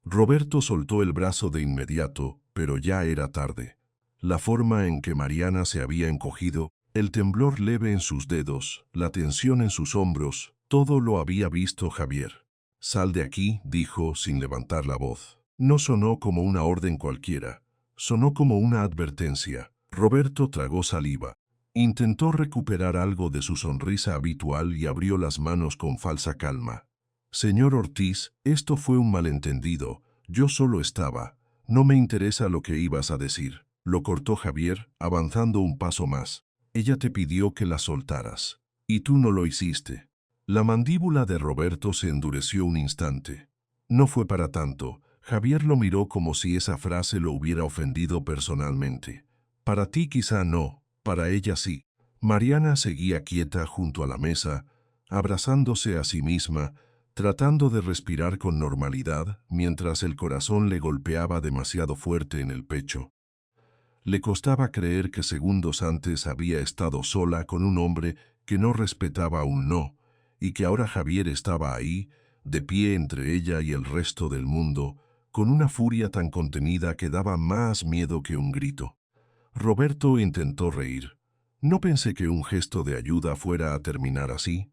Roberto soltó el brazo de inmediato, pero ya era tarde. La forma en que Mariana se había encogido, el temblor leve en sus dedos, la tensión en sus hombros, todo lo había visto Javier. «Sal de aquí», dijo sin levantar la voz. No sonó como una orden cualquiera, sonó como una advertencia. Roberto tragó saliva. Intentó recuperar algo de su sonrisa habitual y abrió las manos con falsa calma. «Señor Ortiz, esto fue un malentendido. Yo solo estaba. No me interesa lo que ibas a decir», lo cortó Javier, avanzando un paso más. «Ella te pidió que la soltaras, y tú no lo hiciste». La mandíbula de Roberto se endureció un instante. No fue para tanto. Javier lo miró como si esa frase lo hubiera ofendido personalmente. «Para ti quizá no, para ella sí». Mariana seguía quieta junto a la mesa, abrazándose a sí misma, tratando de respirar con normalidad mientras el corazón le golpeaba demasiado fuerte en el pecho. Le costaba creer que segundos antes había estado sola con un hombre que no respetaba un no, y que ahora Javier estaba ahí, de pie entre ella y el resto del mundo, con una furia tan contenida que daba más miedo que un grito. Roberto intentó reír. No pensé que un gesto de ayuda fuera a terminar así.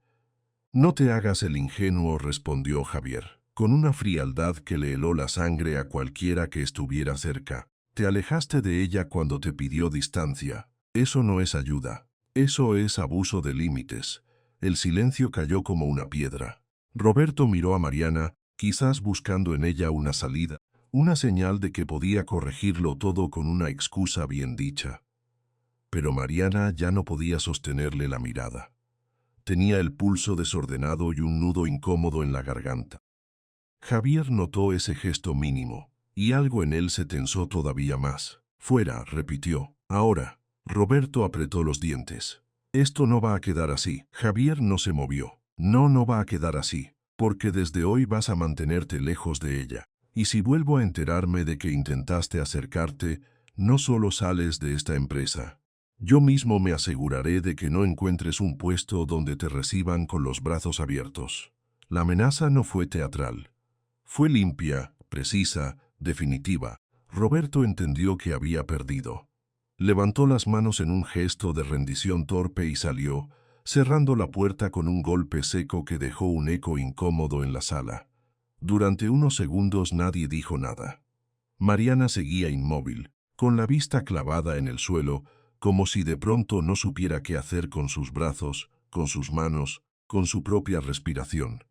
No te hagas el ingenuo, respondió Javier, con una frialdad que le heló la sangre a cualquiera que estuviera cerca. Te alejaste de ella cuando te pidió distancia. Eso no es ayuda. Eso es abuso de límites. El silencio cayó como una piedra. Roberto miró a Mariana, quizás buscando en ella una salida, una señal de que podía corregirlo todo con una excusa bien dicha. Pero Mariana ya no podía sostenerle la mirada. Tenía el pulso desordenado y un nudo incómodo en la garganta. Javier notó ese gesto mínimo, y algo en él se tensó todavía más. Fuera, repitió. Ahora. Roberto apretó los dientes. Esto no va a quedar así. Javier no se movió. No va a quedar así, porque desde hoy vas a mantenerte lejos de ella. Y si vuelvo a enterarme de que intentaste acercarte, no solo sales de esta empresa. Yo mismo me aseguraré de que no encuentres un puesto donde te reciban con los brazos abiertos. La amenaza no fue teatral. Fue limpia, precisa, definitiva. Roberto entendió que había perdido. Levantó las manos en un gesto de rendición torpe y salió, cerrando la puerta con un golpe seco que dejó un eco incómodo en la sala. Durante unos segundos nadie dijo nada. Mariana seguía inmóvil, con la vista clavada en el suelo, como si de pronto no supiera qué hacer con sus brazos, con sus manos, con su propia respiración.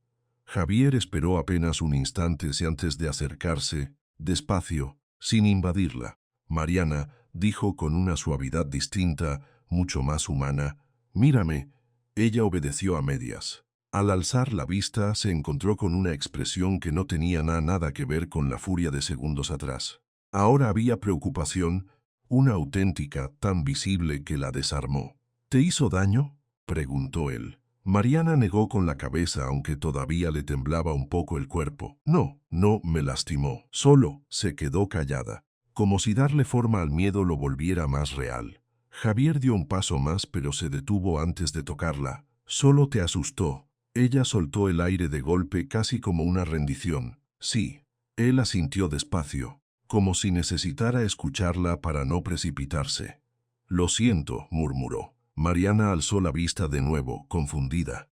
Javier esperó apenas un instante antes de acercarse, despacio, sin invadirla. Mariana dijo con una suavidad distinta, mucho más humana, «Mírame». Ella obedeció a medias. Al alzar la vista se encontró con una expresión que no tenía nada que ver con la furia de segundos atrás. Ahora había preocupación, una auténtica, tan visible que la desarmó. «¿Te hizo daño?», preguntó él. Mariana negó con la cabeza aunque todavía le temblaba un poco el cuerpo. No me lastimó. Solo se quedó callada, como si darle forma al miedo lo volviera más real. Javier dio un paso más pero se detuvo antes de tocarla. Solo te asustó. Ella soltó el aire de golpe casi como una rendición. Sí. Él asintió despacio, como si necesitara escucharla para no precipitarse. Lo siento, murmuró. Mariana alzó la vista de nuevo, confundida.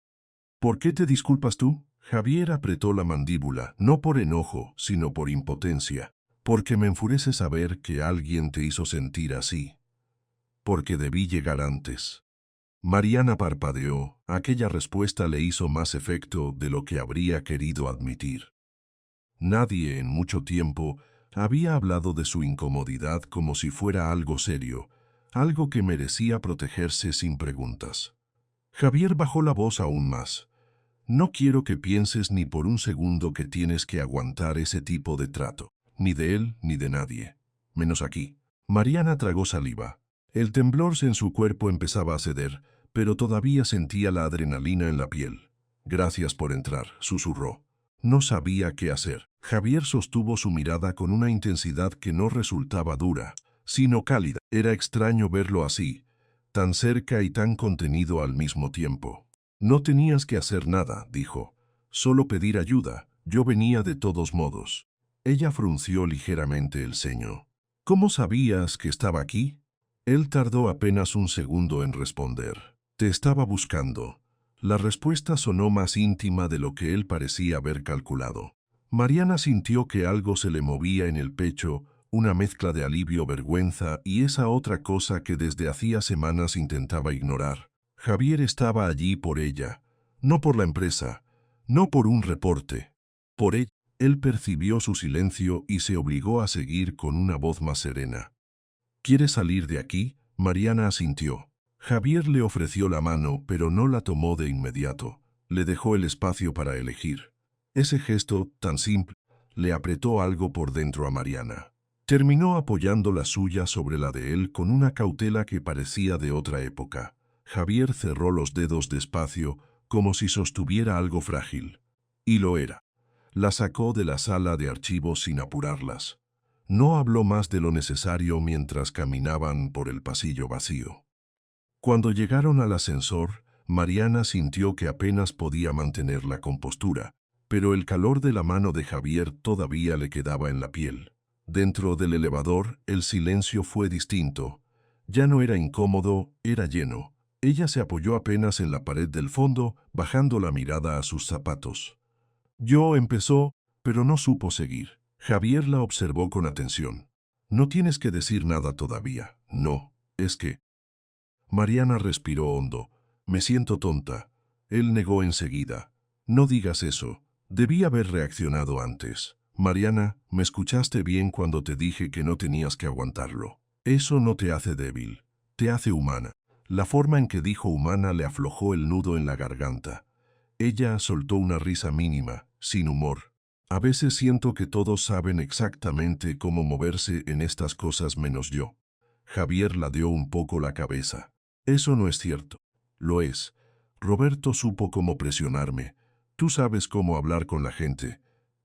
¿Por qué te disculpas tú? Javier apretó la mandíbula, no por enojo, sino por impotencia. Porque me enfurece saber que alguien te hizo sentir así. Porque debí llegar antes. Mariana parpadeó. Aquella respuesta le hizo más efecto de lo que habría querido admitir. Nadie en mucho tiempo había hablado de su incomodidad como si fuera algo serio, algo que merecía protegerse sin preguntas. Javier bajó la voz aún más. No quiero que pienses ni por un segundo que tienes que aguantar ese tipo de trato, ni de él ni de nadie, menos aquí. Mariana tragó saliva. El temblor en su cuerpo empezaba a ceder, pero todavía sentía la adrenalina en la piel. Gracias por entrar, susurró. No sabía qué hacer. Javier sostuvo su mirada con una intensidad que no resultaba dura, sino cálida. Era extraño verlo así, tan cerca y tan contenido al mismo tiempo. No tenías que hacer nada, dijo. Solo pedir ayuda. Yo venía de todos modos. Ella frunció ligeramente el ceño. ¿Cómo sabías que estaba aquí? Él tardó apenas un segundo en responder. Te estaba buscando. La respuesta sonó más íntima de lo que él parecía haber calculado. Mariana sintió que algo se le movía en el pecho, una mezcla de alivio, vergüenza y esa otra cosa que desde hacía semanas intentaba ignorar. Javier estaba allí por ella, no por la empresa, no por un reporte. Por ella. Él percibió su silencio y se obligó a seguir con una voz más serena. ¿Quieres salir de aquí? Mariana asintió. Javier le ofreció la mano, pero no la tomó de inmediato. Le dejó el espacio para elegir. Ese gesto, tan simple, le apretó algo por dentro a Mariana. Terminó apoyando la suya sobre la de él con una cautela que parecía de otra época. Javier cerró los dedos despacio, como si sostuviera algo frágil. Y lo era. La sacó de la sala de archivos sin apurarlas. No habló más de lo necesario mientras caminaban por el pasillo vacío. Cuando llegaron al ascensor, Mariana sintió que apenas podía mantener la compostura, pero el calor de la mano de Javier todavía le quedaba en la piel. Dentro del elevador, el silencio fue distinto. Ya no era incómodo, era lleno. Ella se apoyó apenas en la pared del fondo, bajando la mirada a sus zapatos. Yo empezó, pero no supo seguir. Javier la observó con atención. No tienes que decir nada todavía. No, es que... Mariana respiró hondo. Me siento tonta. Él negó enseguida. No digas eso. Debí haber reaccionado antes. Mariana, me escuchaste bien cuando te dije que no tenías que aguantarlo. Eso no te hace débil. Te hace humana. La forma en que dijo humana le aflojó el nudo en la garganta. Ella soltó una risa mínima, sin humor. A veces siento que todos saben exactamente cómo moverse en estas cosas menos yo. Javier ladeó un poco la cabeza. Eso no es cierto. Lo es. Roberto supo cómo presionarme. Tú sabes cómo hablar con la gente.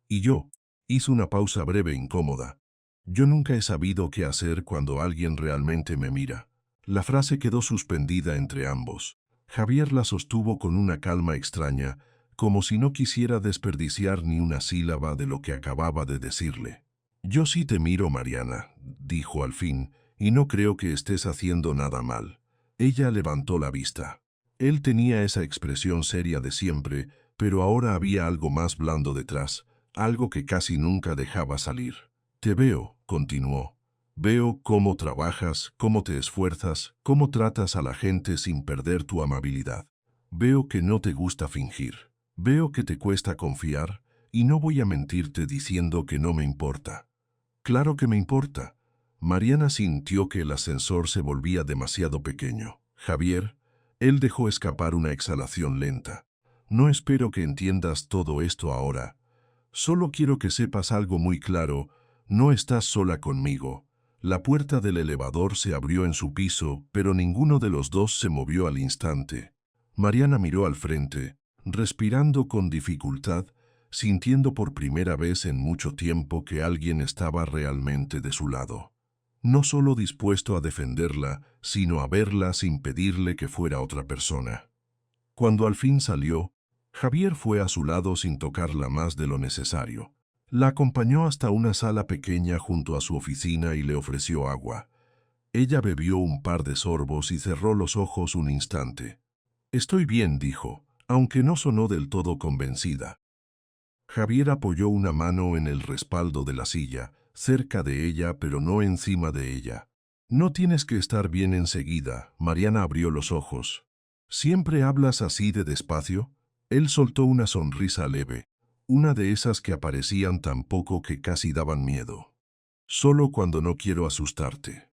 Y yo. Hizo una pausa breve e incómoda. Yo nunca he sabido qué hacer cuando alguien realmente me mira. La frase quedó suspendida entre ambos. Javier la sostuvo con una calma extraña, como si no quisiera desperdiciar ni una sílaba de lo que acababa de decirle. Yo sí te miro, Mariana, dijo al fin, y no creo que estés haciendo nada mal. Ella levantó la vista. Él tenía esa expresión seria de siempre, pero ahora había algo más blando detrás, algo que casi nunca dejaba salir. Te veo, continuó. Veo cómo trabajas, cómo te esfuerzas, cómo tratas a la gente sin perder tu amabilidad. Veo que no te gusta fingir. Veo que te cuesta confiar, y no voy a mentirte diciendo que no me importa. Claro que me importa. Mariana sintió que el ascensor se volvía demasiado pequeño. Javier, él dejó escapar una exhalación lenta. No espero que entiendas todo esto ahora. Solo quiero que sepas algo muy claro. No estás sola conmigo. La puerta del elevador se abrió en su piso, pero ninguno de los dos se movió al instante. Mariana miró al frente, respirando con dificultad, sintiendo por primera vez en mucho tiempo que alguien estaba realmente de su lado. No solo dispuesto a defenderla, sino a verla sin pedirle que fuera otra persona. Cuando al fin salió, Javier fue a su lado sin tocarla más de lo necesario. La acompañó hasta una sala pequeña junto a su oficina y le ofreció agua. Ella bebió un par de sorbos y cerró los ojos un instante. Estoy bien, dijo, aunque no sonó del todo convencida. Javier apoyó una mano en el respaldo de la silla, cerca de ella pero no encima de ella. No tienes que estar bien enseguida. Mariana abrió los ojos. ¿Siempre hablas así de despacio? Él soltó una sonrisa leve, una de esas que aparecían tan poco que casi daban miedo. Solo cuando no quiero asustarte.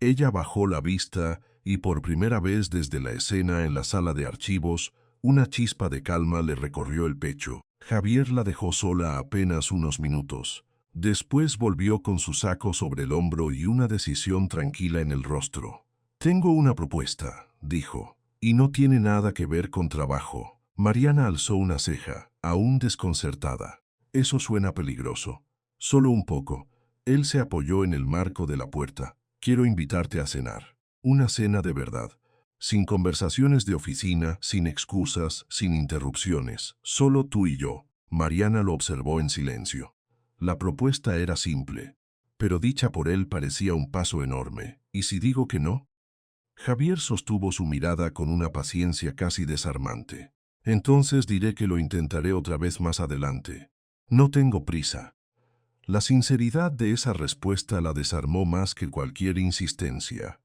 Ella bajó la vista y por primera vez desde la escena en la sala de archivos, una chispa de calma le recorrió el pecho. Javier la dejó sola apenas unos minutos. Después volvió con su saco sobre el hombro y una decisión tranquila en el rostro. Tengo una propuesta, dijo, y no tiene nada que ver con trabajo. Mariana alzó una ceja, aún desconcertada. Eso suena peligroso. Solo un poco. Él se apoyó en el marco de la puerta. Quiero invitarte a cenar. Una cena de verdad. Sin conversaciones de oficina, sin excusas, sin interrupciones. Solo tú y yo. Mariana lo observó en silencio. La propuesta era simple, pero dicha por él parecía un paso enorme. ¿Y si digo que no? Javier sostuvo su mirada con una paciencia casi desarmante. Entonces diré que lo intentaré otra vez más adelante. No tengo prisa. La sinceridad de esa respuesta la desarmó más que cualquier insistencia.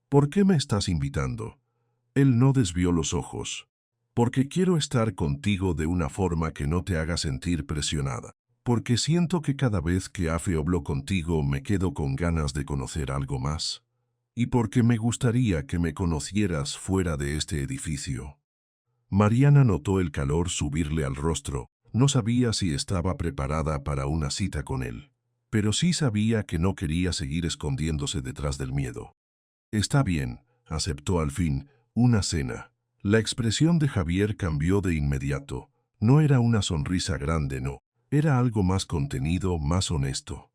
¿Por qué me estás invitando? Él no desvió los ojos. Porque quiero estar contigo de una forma que no te haga sentir presionada. Porque siento que cada vez que hablo contigo me quedo con ganas de conocer algo más. Y porque me gustaría que me conocieras fuera de este edificio. Mariana notó el calor subirle al rostro. No sabía si estaba preparada para una cita con él. Pero sí sabía que no quería seguir escondiéndose detrás del miedo. Está bien, aceptó al fin, una cena. La expresión de Javier cambió de inmediato. No era una sonrisa grande, no. Era algo más contenido, más honesto.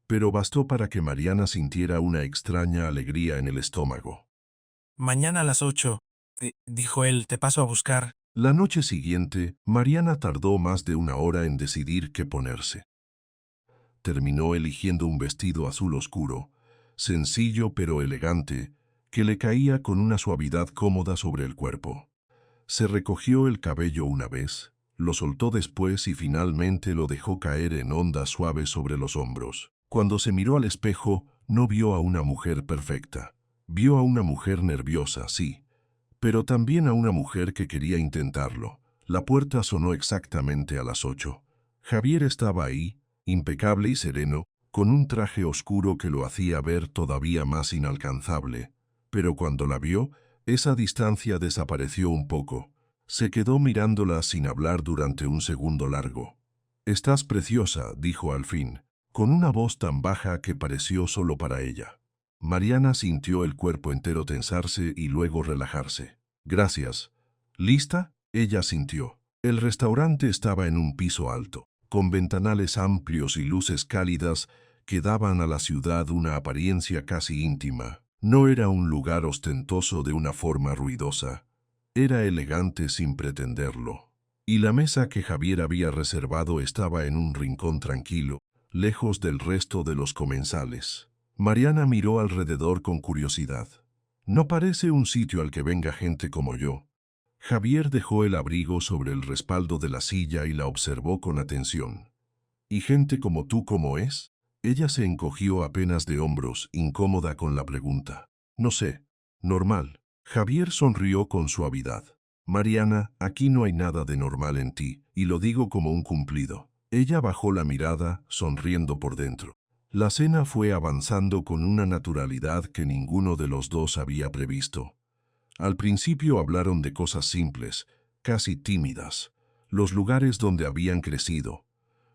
Pero bastó para que Mariana sintiera una extraña alegría en el estómago. Mañana a las 8. Dijo él, te paso a buscar. La noche siguiente, Mariana tardó más de una hora en decidir qué ponerse. Terminó eligiendo un vestido azul oscuro, sencillo pero elegante, que le caía con una suavidad cómoda sobre el cuerpo. Se recogió el cabello una vez, lo soltó después y finalmente lo dejó caer en ondas suaves sobre los hombros. Cuando se miró al espejo, no vio a una mujer perfecta. Vio a una mujer nerviosa, sí, pero también a una mujer que quería intentarlo. La puerta sonó exactamente a las 8. Javier estaba ahí, impecable y sereno, con un traje oscuro que lo hacía ver todavía más inalcanzable. Pero cuando la vio, esa distancia desapareció un poco. Se quedó mirándola sin hablar durante un segundo largo. «Estás preciosa», dijo al fin, con una voz tan baja que pareció solo para ella. Mariana sintió el cuerpo entero tensarse y luego relajarse. «Gracias». «¿Lista?», ella sintió. El restaurante estaba en un piso alto, con ventanales amplios y luces cálidas que daban a la ciudad una apariencia casi íntima. No era un lugar ostentoso de una forma ruidosa. Era elegante sin pretenderlo. Y la mesa que Javier había reservado estaba en un rincón tranquilo, lejos del resto de los comensales. Mariana miró alrededor con curiosidad. «No parece un sitio al que venga gente como yo». Javier dejó el abrigo sobre el respaldo de la silla y la observó con atención. «¿Y gente como tú cómo es?». Ella se encogió apenas de hombros, incómoda con la pregunta. «No sé. Normal». Javier sonrió con suavidad. «Mariana, aquí no hay nada de normal en ti, y lo digo como un cumplido». Ella bajó la mirada, sonriendo por dentro. La cena fue avanzando con una naturalidad que ninguno de los dos había previsto. Al principio hablaron de cosas simples, casi tímidas, los lugares donde habían crecido,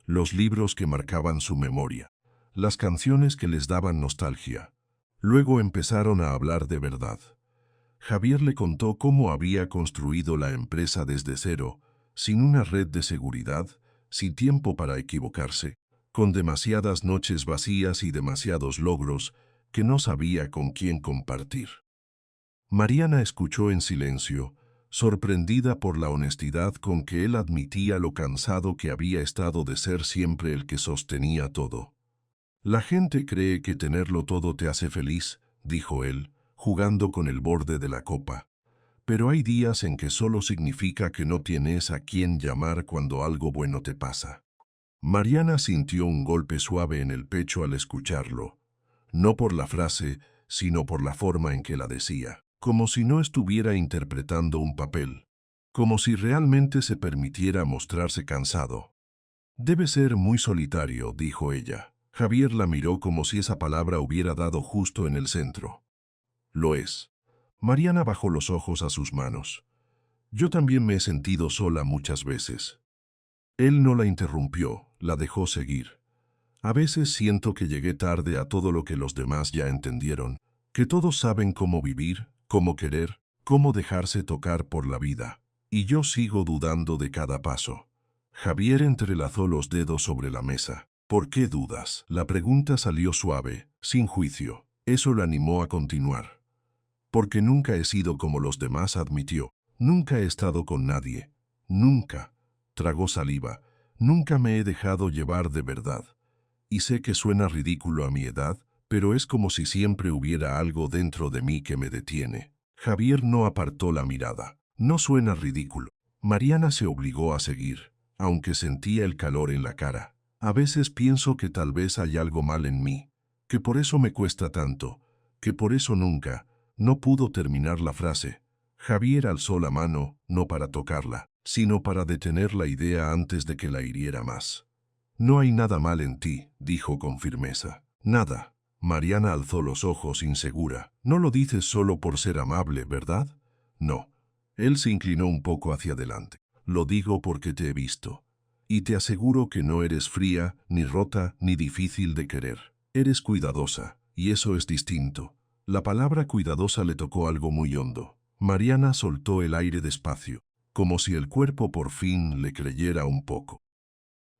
los libros que marcaban su memoria, las canciones que les daban nostalgia. Luego empezaron a hablar de verdad. Javier le contó cómo había construido la empresa desde cero, sin una red de seguridad, sin tiempo para equivocarse, con demasiadas noches vacías y demasiados logros que no sabía con quién compartir. Mariana escuchó en silencio, sorprendida por la honestidad con que él admitía lo cansado que había estado de ser siempre el que sostenía todo. «La gente cree que tenerlo todo te hace feliz», dijo él, jugando con el borde de la copa. «Pero hay días en que solo significa que no tienes a quién llamar cuando algo bueno te pasa». Mariana sintió un golpe suave en el pecho al escucharlo, no por la frase, sino por la forma en que la decía, como si no estuviera interpretando un papel, como si realmente se permitiera mostrarse cansado. «Debe ser muy solitario», dijo ella. Javier la miró como si esa palabra hubiera dado justo en el centro. «Lo es». Mariana bajó los ojos a sus manos. «Yo también me he sentido sola muchas veces». Él no la interrumpió, la dejó seguir. «A veces siento que llegué tarde a todo lo que los demás ya entendieron, que todos saben cómo vivir, cómo querer, cómo dejarse tocar por la vida. Y yo sigo dudando de cada paso». Javier entrelazó los dedos sobre la mesa. «¿Por qué dudas?». La pregunta salió suave, sin juicio. Eso la animó a continuar. «Porque nunca he sido como los demás», admitió. «Nunca he estado con nadie. Nunca». Tragó saliva. «Nunca me he dejado llevar de verdad. Y sé que suena ridículo a mi edad, pero es como si siempre hubiera algo dentro de mí que me detiene». Javier no apartó la mirada. «No suena ridículo». Mariana se obligó a seguir, aunque sentía el calor en la cara. «A veces pienso que tal vez hay algo mal en mí, que por eso me cuesta tanto, que por eso nunca». No pudo terminar la frase. Javier alzó la mano, no para tocarla, sino para detener la idea antes de que la hiriera más. «No hay nada mal en ti», dijo con firmeza. «Nada». Mariana alzó los ojos insegura. «No lo dices solo por ser amable, ¿verdad?». «No». Él se inclinó un poco hacia adelante. «Lo digo porque te he visto. Y te aseguro que no eres fría, ni rota, ni difícil de querer. Eres cuidadosa, y eso es distinto». La palabra cuidadosa le tocó algo muy hondo. Mariana soltó el aire despacio, como si el cuerpo por fin le creyera un poco.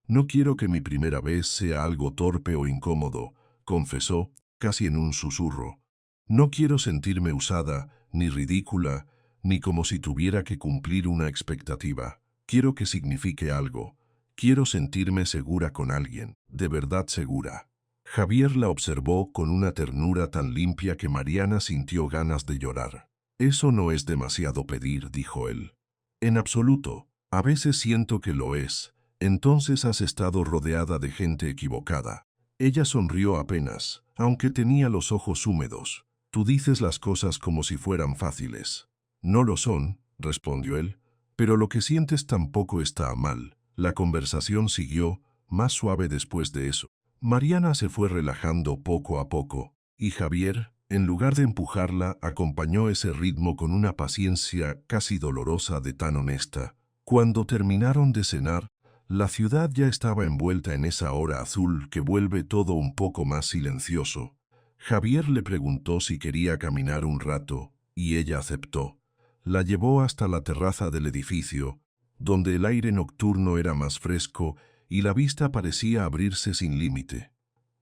«No quiero que mi primera vez sea algo torpe o incómodo», confesó, casi en un susurro. «No quiero sentirme usada, ni ridícula, ni como si tuviera que cumplir una expectativa. Quiero que signifique algo. Quiero sentirme segura con alguien, de verdad segura. Javier la observó con una ternura tan limpia que Mariana sintió ganas de llorar. Eso no es demasiado pedir, dijo él. En absoluto. A veces siento que lo es. Entonces has estado rodeada de gente equivocada. Ella sonrió apenas, aunque tenía los ojos húmedos. Tú dices las cosas como si fueran fáciles. No lo son, respondió él, pero lo que sientes tampoco está mal. La conversación siguió, más suave después de eso. Mariana se fue relajando poco a poco, y Javier, en lugar de empujarla, acompañó ese ritmo con una paciencia casi dolorosa de tan honesta. Cuando terminaron de cenar, la ciudad ya estaba envuelta en esa hora azul que vuelve todo un poco más silencioso. Javier le preguntó si quería caminar un rato, y ella aceptó. La llevó hasta la terraza del edificio, donde el aire nocturno era más fresco y la vista parecía abrirse sin límite.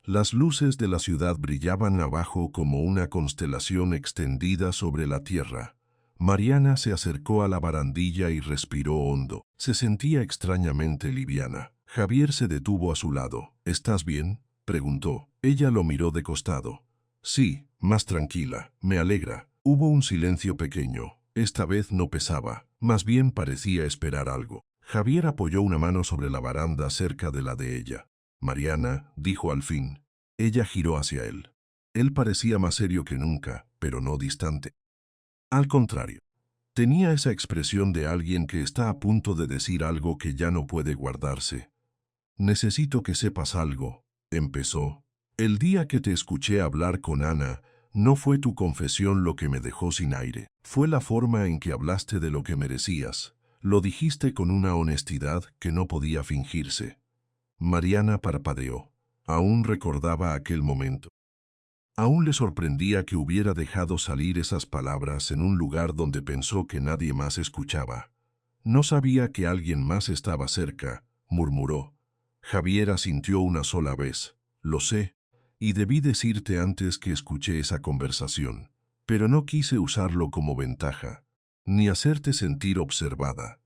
Las luces de la ciudad brillaban abajo como una constelación extendida sobre la tierra. Mariana se acercó a la barandilla y respiró hondo. Se sentía extrañamente liviana. Javier se detuvo a su lado. ¿Estás bien?, preguntó. Ella lo miró de costado. Sí, más tranquila. Me alegra. Hubo un silencio pequeño. Esta vez no pesaba. Más bien parecía esperar algo. Javier apoyó una mano sobre la baranda cerca de la de ella. Mariana, dijo al fin. Ella giró hacia él. Él parecía más serio que nunca, pero no distante. Al contrario, tenía esa expresión de alguien que está a punto de decir algo que ya no puede guardarse. Necesito que sepas algo, empezó. El día que te escuché hablar con Ana, no fue tu confesión lo que me dejó sin aire. Fue la forma en que hablaste de lo que merecías. Lo dijiste con una honestidad que no podía fingirse. Mariana parpadeó. Aún recordaba aquel momento. Aún le sorprendía que hubiera dejado salir esas palabras en un lugar donde pensó que nadie más escuchaba. No sabía que alguien más estaba cerca, murmuró. Javier asintió una sola vez. Lo sé, y debí decirte antes que escuché esa conversación, pero no quise usarlo como ventaja, ni hacerte sentir observada.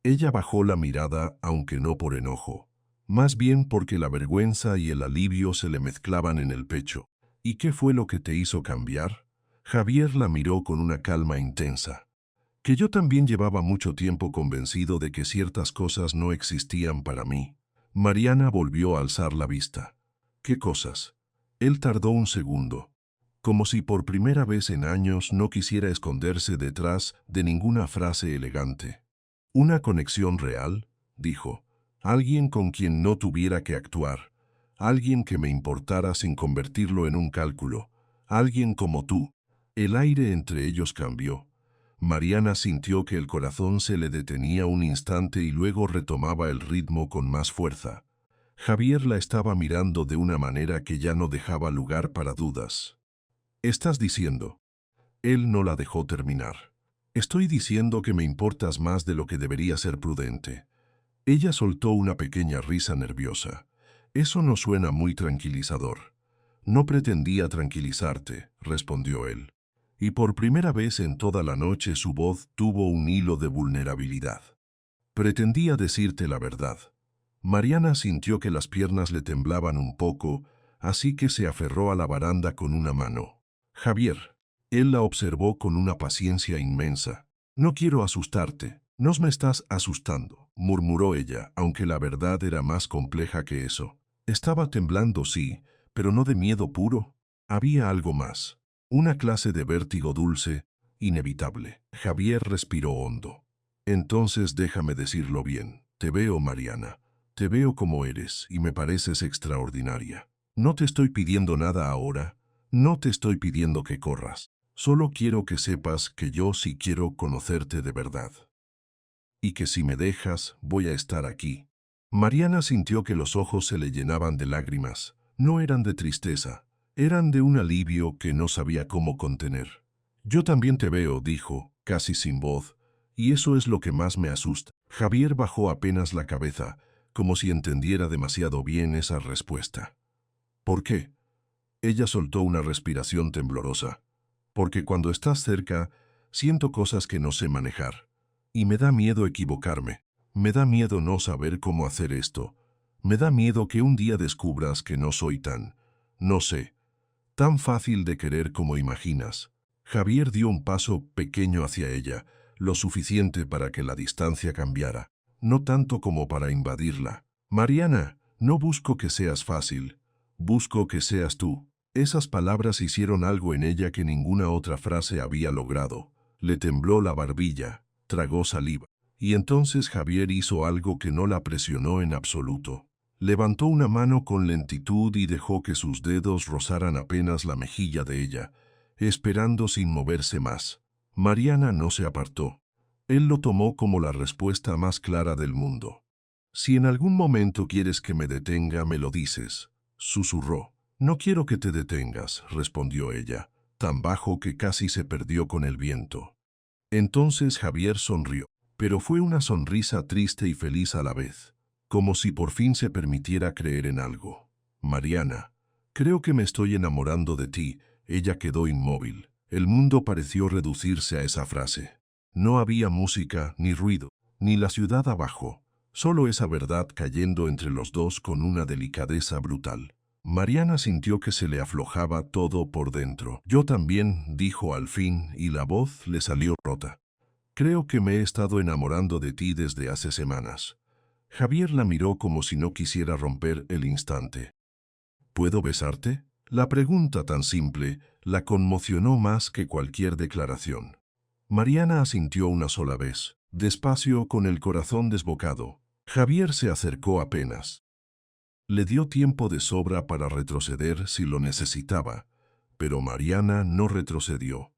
Ella bajó la mirada, aunque no por enojo, más bien porque la vergüenza y el alivio se le mezclaban en el pecho. ¿Y qué fue lo que te hizo cambiar? Javier la miró con una calma intensa. Que yo también llevaba mucho tiempo convencido de que ciertas cosas no existían para mí. Mariana volvió a alzar la vista. ¿Qué cosas? Él tardó un segundo, como si por primera vez en años no quisiera esconderse detrás de ninguna frase elegante. Una conexión real, dijo. Alguien con quien no tuviera que actuar. Alguien que me importara sin convertirlo en un cálculo. Alguien como tú. El aire entre ellos cambió. Mariana sintió que el corazón se le detenía un instante y luego retomaba el ritmo con más fuerza. Javier la estaba mirando de una manera que ya no dejaba lugar para dudas. ¿Estás diciendo? Él no la dejó terminar. Estoy diciendo que me importas más de lo que debería ser prudente. Ella soltó una pequeña risa nerviosa. Eso no suena muy tranquilizador. No pretendía tranquilizarte, respondió él. Y por primera vez en toda la noche su voz tuvo un hilo de vulnerabilidad. Pretendía decirte la verdad. Mariana sintió que las piernas le temblaban un poco, así que se aferró a la baranda con una mano. Javier. Él la observó con una paciencia inmensa. No quiero asustarte. No me estás asustando, murmuró ella, aunque la verdad era más compleja que eso. Estaba temblando, sí, pero no de miedo puro. Había algo más. Una clase de vértigo dulce, inevitable. Javier respiró hondo. Entonces déjame decirlo bien. Te veo, Mariana. Te veo como eres y me pareces extraordinaria. No te estoy pidiendo nada ahora. No te estoy pidiendo que corras. Solo quiero que sepas que yo sí quiero conocerte de verdad. Y que si me dejas, voy a estar aquí. Mariana sintió que los ojos se le llenaban de lágrimas. No eran de tristeza, eran de un alivio que no sabía cómo contener. Yo también te veo, dijo, casi sin voz, y eso es lo que más me asusta. Javier bajó apenas la cabeza, como si entendiera demasiado bien esa respuesta. ¿Por qué? Ella soltó una respiración temblorosa. Porque cuando estás cerca, Siento cosas que no sé manejar. Y me da miedo equivocarme. Me da miedo no saber cómo hacer esto. Me da miedo que un día descubras que no soy no sé, tan fácil de querer como imaginas. Javier dio un paso pequeño hacia ella, lo suficiente para que la distancia cambiara, no tanto como para invadirla. Mariana, no busco que seas fácil, busco que seas tú. Esas palabras hicieron algo en ella que ninguna otra frase había logrado. Le tembló la barbilla, tragó saliva. Y entonces Javier hizo algo que no la presionó en absoluto. Levantó una mano con lentitud y dejó que sus dedos rozaran apenas la mejilla de ella, esperando sin moverse más. Mariana no se apartó. Él lo tomó como la respuesta más clara del mundo. «Si en algún momento quieres que me detenga, me lo dices», susurró. «No quiero que te detengas», respondió ella, tan bajo que casi se perdió con el viento. Entonces Javier sonrió, pero fue una sonrisa triste y feliz a la vez, como si por fin se permitiera creer en algo. «Mariana, creo que me estoy enamorando de ti». Ella quedó inmóvil. El mundo pareció reducirse a esa frase. No había música, ni ruido, ni la ciudad abajo, solo esa verdad cayendo entre los dos con una delicadeza brutal. Mariana sintió que se le aflojaba todo por dentro. «Yo también», dijo al fin, y la voz le salió rota. «Creo que me he estado enamorando de ti desde hace semanas». Javier la miró como si no quisiera romper el instante. «¿Puedo besarte?». La pregunta tan simple la conmocionó más que cualquier declaración. Mariana asintió una sola vez, despacio, con el corazón desbocado. Javier se acercó apenas. Le dio tiempo de sobra para retroceder si lo necesitaba, pero Mariana no retrocedió.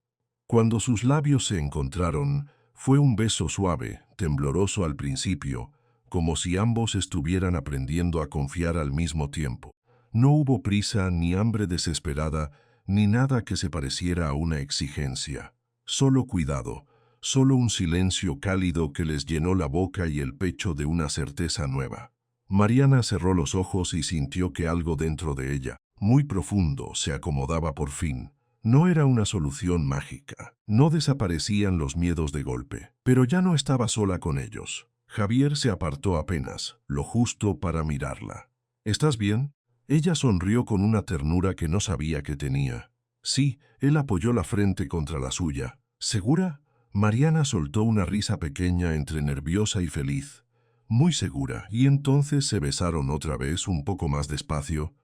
Cuando sus labios se encontraron, fue un beso suave, tembloroso al principio, como si ambos estuvieran aprendiendo a confiar al mismo tiempo. No hubo prisa, ni hambre desesperada, ni nada que se pareciera a una exigencia. Solo cuidado, solo un silencio cálido que les llenó la boca y el pecho de una certeza nueva. Mariana cerró los ojos y sintió que algo dentro de ella, muy profundo, se acomodaba por fin. No era una solución mágica. No desaparecían los miedos de golpe, pero ya no estaba sola con ellos. Javier se apartó apenas, lo justo para mirarla. «¿Estás bien?». Ella sonrió con una ternura que no sabía que tenía. «Sí», él apoyó la frente contra la suya. «¿Segura?». Mariana soltó una risa pequeña entre nerviosa y feliz. «Muy segura», y entonces se besaron otra vez un poco más despacio,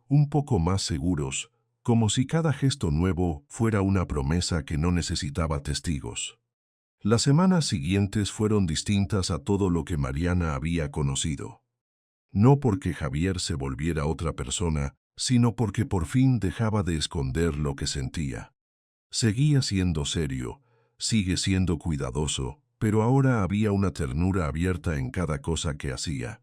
un poco más seguros, como si cada gesto nuevo fuera una promesa que no necesitaba testigos. Las semanas siguientes fueron distintas a todo lo que Mariana había conocido. No porque Javier se volviera otra persona, sino porque por fin dejaba de esconder lo que sentía. Seguía siendo serio, sigue siendo cuidadoso, pero ahora había una ternura abierta en cada cosa que hacía.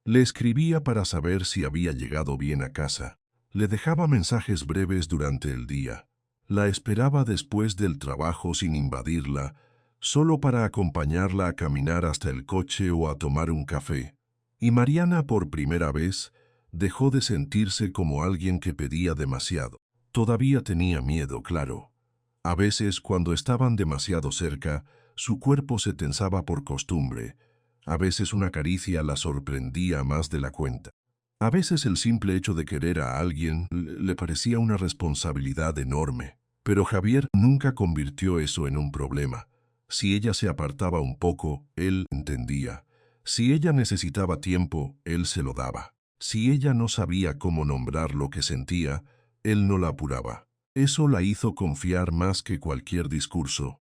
Le escribía para saber si había llegado bien a casa. Le dejaba mensajes breves durante el día. La esperaba después del trabajo sin invadirla, solo para acompañarla a caminar hasta el coche o a tomar un café. Y Mariana, por primera vez, dejó de sentirse como alguien que pedía demasiado. Todavía tenía miedo, claro. A veces, cuando estaban demasiado cerca, su cuerpo se tensaba por costumbre. A veces una caricia la sorprendía más de la cuenta. A veces el simple hecho de querer a alguien le parecía una responsabilidad enorme. Pero Javier nunca convirtió eso en un problema. Si ella se apartaba un poco, él entendía. Si ella necesitaba tiempo, él se lo daba. Si ella no sabía cómo nombrar lo que sentía, él no la apuraba. Eso la hizo confiar más que cualquier discurso.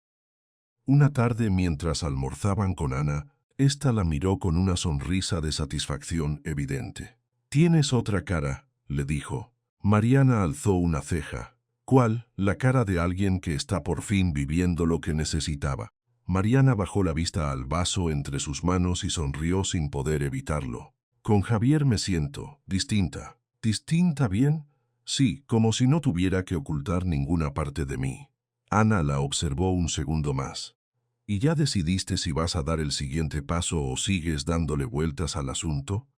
Una tarde, mientras almorzaban con Ana, ésta la miró con una sonrisa de satisfacción evidente. «Tienes otra cara», le dijo. Mariana alzó una ceja. «¿Cuál?». «La cara de alguien que está por fin viviendo lo que necesitaba». Mariana bajó la vista al vaso entre sus manos y sonrió sin poder evitarlo. «Con Javier me siento distinta». «¿Distinta bien?». «Sí, como si no tuviera que ocultar ninguna parte de mí». Ana la observó un segundo más. «¿Y ya decidiste si vas a dar el siguiente paso o sigues dándole vueltas al asunto?».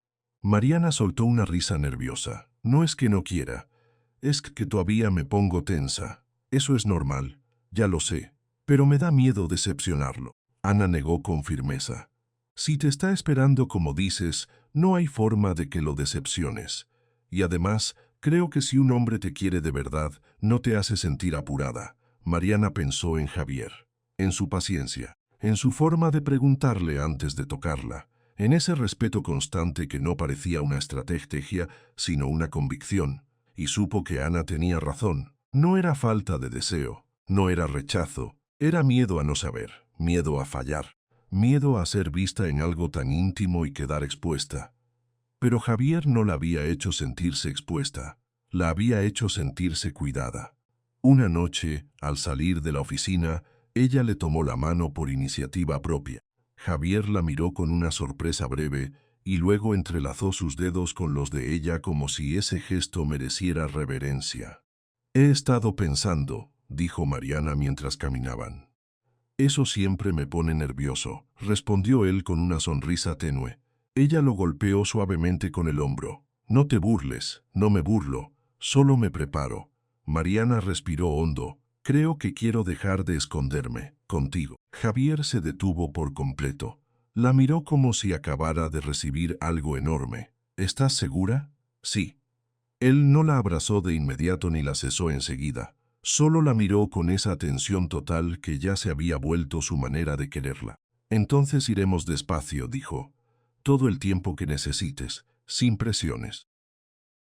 Mariana soltó una risa nerviosa. «No es que no quiera, es que todavía me pongo tensa. Eso es normal, ya lo sé. Pero me da miedo decepcionarlo. Ana negó con firmeza. Si te está esperando como dices, no hay forma de que lo decepciones. Y además, creo que si un hombre te quiere de verdad, no te hace sentir apurada. Mariana pensó en Javier, en su paciencia, en su forma de preguntarle antes de tocarla, en ese respeto constante que no parecía una estrategia, sino una convicción, y supo que Ana tenía razón. No era falta de deseo, no era rechazo, era miedo a no saber, miedo a fallar, miedo a ser vista en algo tan íntimo y quedar expuesta. Pero Javier no la había hecho sentirse expuesta, la había hecho sentirse cuidada. Una noche, al salir de la oficina, ella le tomó la mano por iniciativa propia. Javier la miró con una sorpresa breve y luego entrelazó sus dedos con los de ella como si ese gesto mereciera reverencia. He estado pensando, dijo Mariana mientras caminaban. Eso siempre me pone nervioso, respondió él con una sonrisa tenue. Ella lo golpeó suavemente con el hombro. No te burles, no me burlo, solo me preparo. Mariana respiró hondo. Creo que quiero dejar de esconderme, contigo. Javier se detuvo por completo. La miró como si acabara de recibir algo enorme. ¿Estás segura? Sí. Él no la abrazó de inmediato ni la cesó enseguida. Solo la miró con esa atención total que ya se había vuelto su manera de quererla. Entonces iremos despacio, dijo. Todo el tiempo que necesites, sin presiones.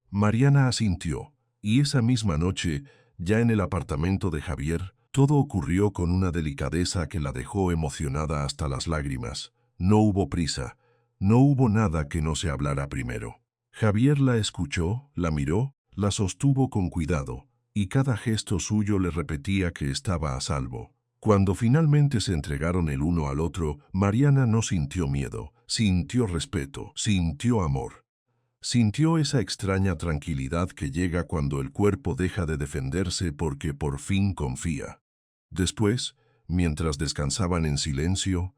Mariana asintió, y esa misma noche, ya en el apartamento de Javier, todo ocurrió con una delicadeza que la dejó emocionada hasta las lágrimas. No hubo prisa, no hubo nada que no se hablara primero. Javier la escuchó, la miró, la sostuvo con cuidado, y cada gesto suyo le repetía que estaba a salvo. Cuando finalmente se entregaron el uno al otro, Mariana no sintió miedo, sintió respeto, sintió amor. Sintió esa extraña tranquilidad que llega cuando el cuerpo deja de defenderse porque por fin confía. Después, mientras descansaban en silencio,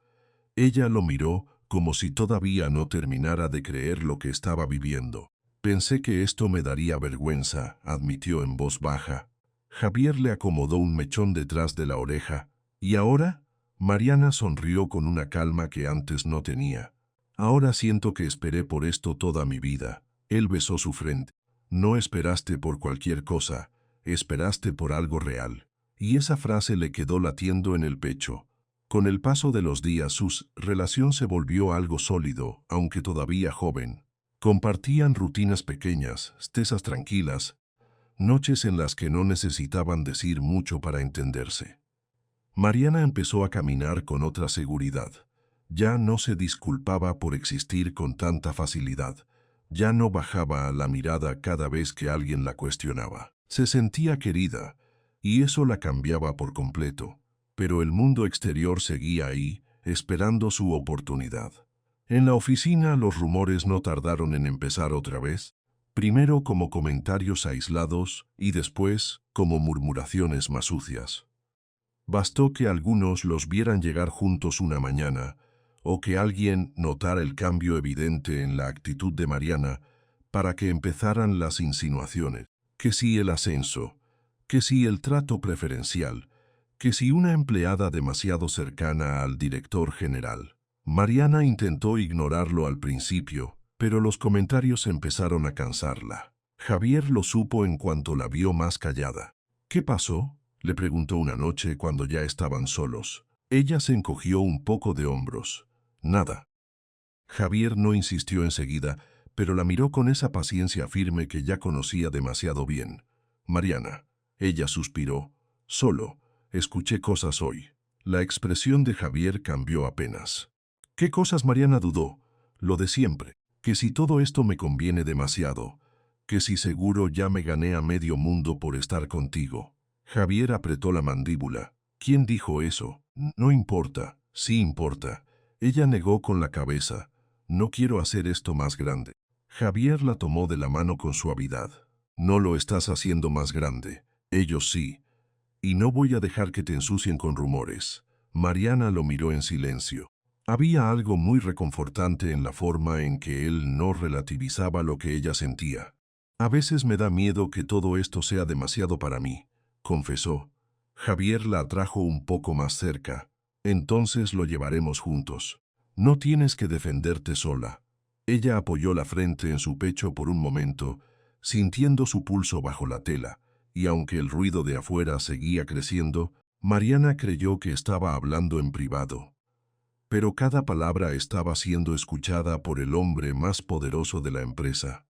ella lo miró como si todavía no terminara de creer lo que estaba viviendo. Pensé que esto me daría vergüenza, admitió en voz baja. Javier le acomodó un mechón detrás de la oreja. ¿Y ahora? Mariana sonrió con una calma que antes no tenía. Ahora siento que esperé por esto toda mi vida. Él besó su frente. No esperaste por cualquier cosa, esperaste por algo real. Y esa frase le quedó latiendo en el pecho. Con el paso de los días su relación se volvió algo sólido, aunque todavía joven. Compartían rutinas pequeñas, tesas tranquilas, noches en las que no necesitaban decir mucho para entenderse. Mariana empezó a caminar con otra seguridad. Ya no se disculpaba por existir con tanta facilidad. Ya no bajaba la mirada cada vez que alguien la cuestionaba. Se sentía querida, y eso la cambiaba por completo. Pero el mundo exterior seguía ahí, esperando su oportunidad. En la oficina los rumores no tardaron en empezar otra vez, primero como comentarios aislados y después como murmuraciones más sucias. Bastó que algunos los vieran llegar juntos una mañana, o que alguien notara el cambio evidente en la actitud de Mariana, para que empezaran las insinuaciones. Que si el ascenso, que si el trato preferencial, que si una empleada demasiado cercana al director general. Mariana intentó ignorarlo al principio, pero los comentarios empezaron a cansarla. Javier lo supo en cuanto la vio más callada. ¿Qué pasó?, le preguntó una noche cuando ya estaban solos. Ella se encogió un poco de hombros. Nada. Javier no insistió enseguida, pero la miró con esa paciencia firme que ya conocía demasiado bien. Mariana. Ella suspiró. Solo. Escuché cosas hoy. La expresión de Javier cambió apenas. ¿Qué cosas? Mariana dudó. Lo de siempre. Que si todo esto me conviene demasiado. Que si seguro ya me gané a medio mundo por estar contigo. Javier apretó la mandíbula. ¿Quién dijo eso? No importa. Sí importa. Ella negó con la cabeza. No quiero hacer esto más grande. Javier la tomó de la mano con suavidad. No lo estás haciendo más grande. Ellos sí. Y no voy a dejar que te ensucien con rumores. Mariana lo miró en silencio. Había algo muy reconfortante en la forma en que él no relativizaba lo que ella sentía. A veces me da miedo que todo esto sea demasiado para mí, confesó. Javier la atrajo un poco más cerca. Entonces lo llevaremos juntos. No tienes que defenderte sola. Ella apoyó la frente en su pecho por un momento, sintiendo su pulso bajo la tela, y aunque el ruido de afuera seguía creciendo, Mariana creyó que estaba hablando en privado. Pero cada palabra estaba siendo escuchada por el hombre más poderoso de la empresa.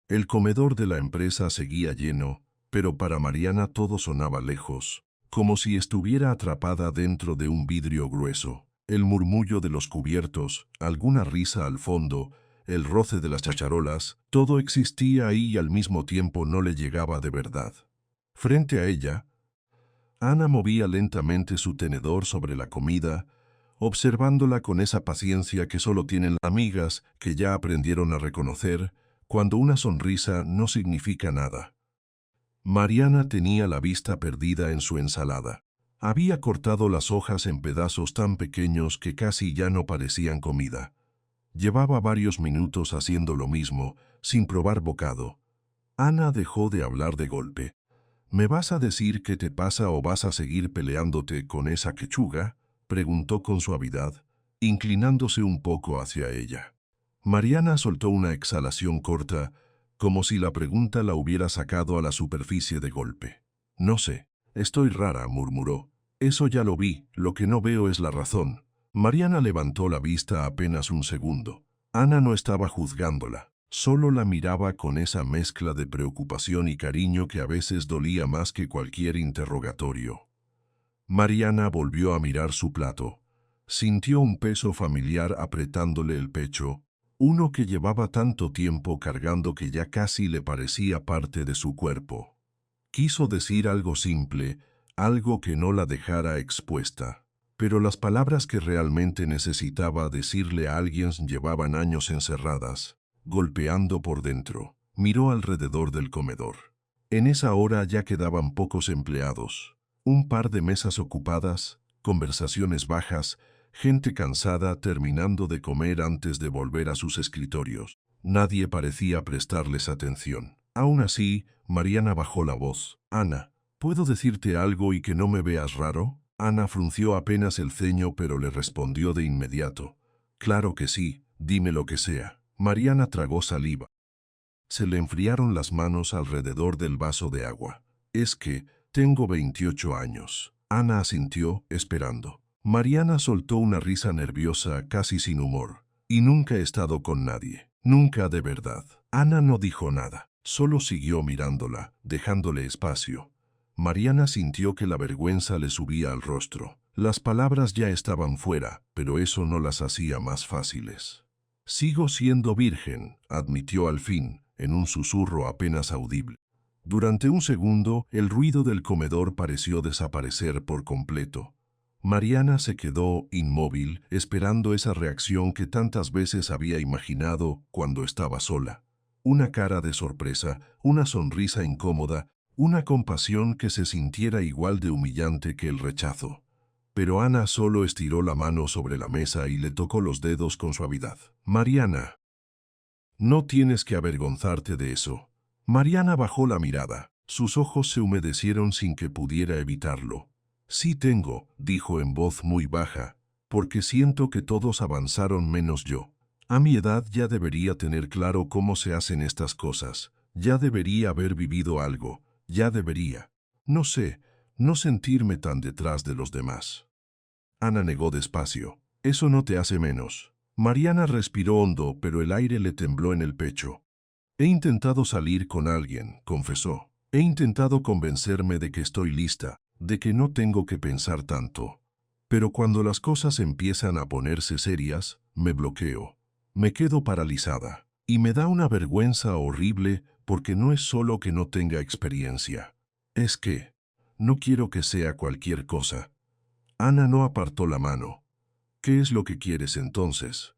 El comedor de la empresa seguía lleno, pero para Mariana todo sonaba lejos, como si estuviera atrapada dentro de un vidrio grueso. El murmullo de los cubiertos, alguna risa al fondo, el roce de las chacharolas, todo existía ahí y al mismo tiempo no le llegaba de verdad. Frente a ella, Ana movía lentamente su tenedor sobre la comida, observándola con esa paciencia que solo tienen amigas que ya aprendieron a reconocer cuando una sonrisa no significa nada. Mariana tenía la vista perdida en su ensalada. Había cortado las hojas en pedazos tan pequeños que casi ya no parecían comida. Llevaba varios minutos haciendo lo mismo, sin probar bocado. Ana dejó de hablar de golpe. ¿Me vas a decir qué te pasa o vas a seguir peleándote con esa quechuga?, preguntó con suavidad, inclinándose un poco hacia ella. Mariana soltó una exhalación corta, como si la pregunta la hubiera sacado a la superficie de golpe. No sé, estoy rara, murmuró. Eso ya lo vi, lo que no veo es la razón. Mariana levantó la vista apenas un segundo. Ana no estaba juzgándola. Solo la miraba con esa mezcla de preocupación y cariño que a veces dolía más que cualquier interrogatorio. Mariana volvió a mirar su plato. Sintió un peso familiar apretándole el pecho, uno que llevaba tanto tiempo cargando que ya casi le parecía parte de su cuerpo. Quiso decir algo simple, algo que no la dejara expuesta, pero las palabras que realmente necesitaba decirle a alguien llevaban años encerradas, golpeando por dentro. Miró alrededor del comedor. En esa hora ya quedaban pocos empleados. Un par de mesas ocupadas, conversaciones bajas, gente cansada terminando de comer antes de volver a sus escritorios. Nadie parecía prestarles atención. Aún así, Mariana bajó la voz. Ana, ¿puedo decirte algo y que no me veas raro? Ana frunció apenas el ceño pero le respondió de inmediato. Claro que sí, dime lo que sea. Mariana tragó saliva. Se le enfriaron las manos alrededor del vaso de agua. Es que tengo 28 años. Ana asintió, esperando. Mariana soltó una risa nerviosa, casi sin humor. Y nunca he estado con nadie. Nunca de verdad. Ana no dijo nada. Solo siguió mirándola, dejándole espacio. Mariana sintió que la vergüenza le subía al rostro. Las palabras ya estaban fuera, pero eso no las hacía más fáciles. Sigo siendo virgen, admitió al fin, en un susurro apenas audible. Durante un segundo, el ruido del comedor pareció desaparecer por completo. Mariana se quedó inmóvil, esperando esa reacción que tantas veces había imaginado cuando estaba sola. Una cara de sorpresa, una sonrisa incómoda, una compasión que se sintiera igual de humillante que el rechazo. Pero Ana solo estiró la mano sobre la mesa y le tocó los dedos con suavidad. Mariana, no tienes que avergonzarte de eso. Mariana bajó la mirada. Sus ojos se humedecieron sin que pudiera evitarlo. Sí tengo, dijo en voz muy baja, porque siento que todos avanzaron menos yo. A mi edad ya debería tener claro cómo se hacen estas cosas. Ya debería haber vivido algo. Ya debería. No sé, no sentirme tan detrás de los demás. Ana negó despacio. Eso no te hace menos. Mariana respiró hondo, pero el aire le tembló en el pecho. He intentado salir con alguien, confesó. He intentado convencerme de que estoy lista, de que no tengo que pensar tanto. Pero cuando las cosas empiezan a ponerse serias, me bloqueo. Me quedo paralizada. Y me da una vergüenza horrible porque no es solo que no tenga experiencia. Es que no quiero que sea cualquier cosa. Ana no apartó la mano. ¿Qué es lo que quieres entonces?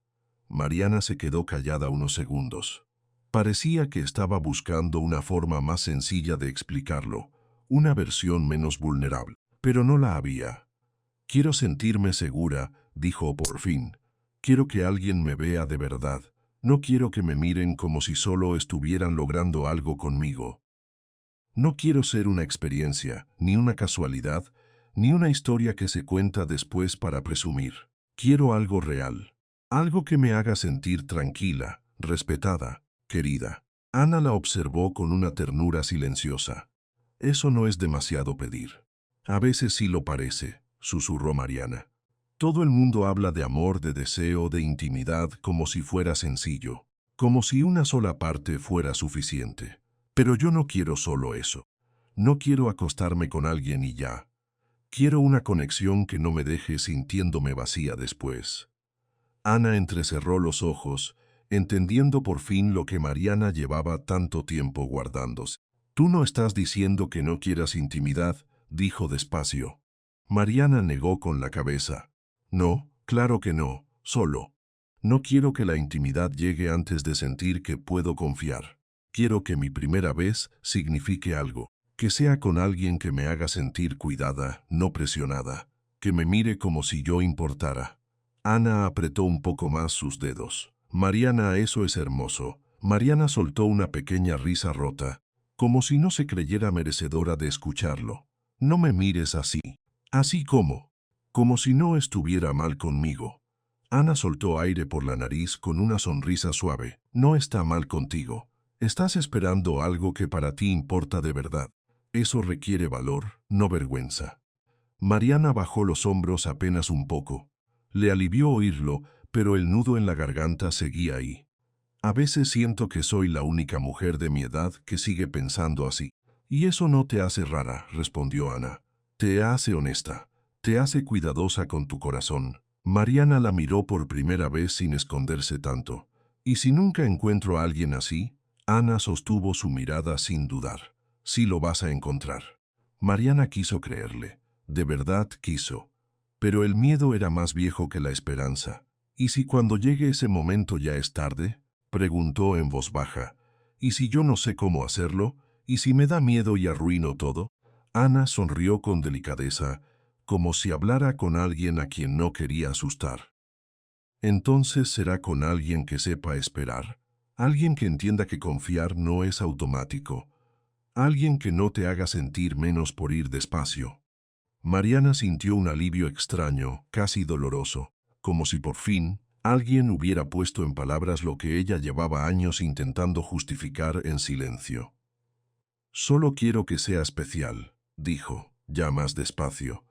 Mariana se quedó callada unos segundos. Parecía que estaba buscando una forma más sencilla de explicarlo, una versión menos vulnerable, pero no la había. Quiero sentirme segura, dijo por fin. Quiero que alguien me vea de verdad. No quiero que me miren como si solo estuvieran logrando algo conmigo. No quiero ser una experiencia, ni una casualidad, ni una historia que se cuenta después para presumir. Quiero algo real, algo que me haga sentir tranquila, respetada, querida. Ana la observó con una ternura silenciosa. Eso no es demasiado pedir. A veces sí lo parece, susurró Mariana. Todo el mundo habla de amor, de deseo, de intimidad, como si fuera sencillo, como si una sola parte fuera suficiente. Pero yo no quiero solo eso. No quiero acostarme con alguien y ya. Quiero una conexión que no me deje sintiéndome vacía después. Ana entrecerró los ojos, entendiendo por fin lo que Mariana llevaba tanto tiempo guardándose. Tú no estás diciendo que no quieras intimidad, dijo despacio. Mariana negó con la cabeza. No, claro que no, solo. No quiero que la intimidad llegue antes de sentir que puedo confiar. Quiero que mi primera vez signifique algo, que sea con alguien que me haga sentir cuidada, no presionada, que me mire como si yo importara. Ana apretó un poco más sus dedos. Mariana, eso es hermoso. Mariana soltó una pequeña risa rota, como si no se creyera merecedora de escucharlo. No me mires así. Así como si no estuviera mal conmigo. Ana soltó aire por la nariz con una sonrisa suave. No está mal contigo. Estás esperando algo que para ti importa de verdad. Eso requiere valor, no vergüenza. Mariana bajó los hombros apenas un poco. Le alivió oírlo, pero el nudo en la garganta seguía ahí. A veces siento que soy la única mujer de mi edad que sigue pensando así. Y eso no te hace rara, respondió Ana. Te hace honesta. Te hace cuidadosa con tu corazón. Mariana la miró por primera vez sin esconderse tanto. ¿Y si nunca encuentro a alguien así? Ana sostuvo su mirada sin dudar. Sí lo vas a encontrar. Mariana quiso creerle. De verdad quiso. Pero el miedo era más viejo que la esperanza. ¿Y si cuando llegue ese momento ya es tarde? Preguntó en voz baja. ¿Y si yo no sé cómo hacerlo? ¿Y si me da miedo y arruino todo? Ana sonrió con delicadeza, como si hablara con alguien a quien no quería asustar. Entonces será con alguien que sepa esperar, alguien que entienda que confiar no es automático, alguien que no te haga sentir menos por ir despacio. Mariana sintió un alivio extraño, casi doloroso, como si por fin alguien hubiera puesto en palabras lo que ella llevaba años intentando justificar en silencio. Solo quiero que sea especial, dijo, ya más despacio,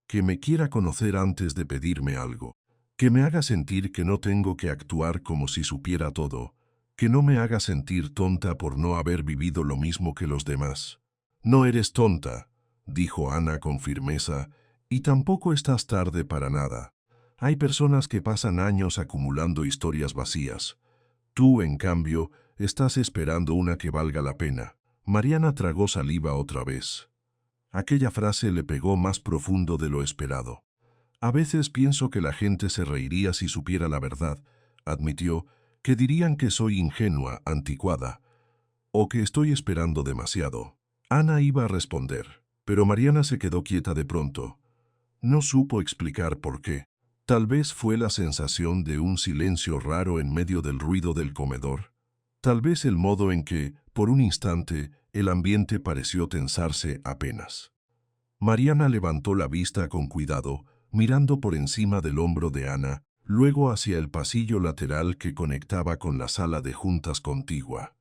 que me quiera conocer antes de pedirme algo, que me haga sentir que no tengo que actuar como si supiera todo, que no me haga sentir tonta por no haber vivido lo mismo que los demás. No eres tonta, dijo Ana con firmeza, y tampoco estás tarde para nada. Hay personas que pasan años acumulando historias vacías. Tú, en cambio, estás esperando una que valga la pena. Mariana tragó saliva otra vez. Aquella frase le pegó más profundo de lo esperado. A veces pienso que la gente se reiría si supiera la verdad, admitió, que dirían que soy ingenua, anticuada, o que estoy esperando demasiado. Ana iba a responder, pero Mariana se quedó quieta de pronto. No supo explicar por qué. Tal vez fue la sensación de un silencio raro en medio del ruido del comedor. Tal vez el modo en que, por un instante, el ambiente pareció tensarse apenas. Mariana levantó la vista con cuidado, mirando por encima del hombro de Ana, luego hacia el pasillo lateral que conectaba con la sala de juntas contigua.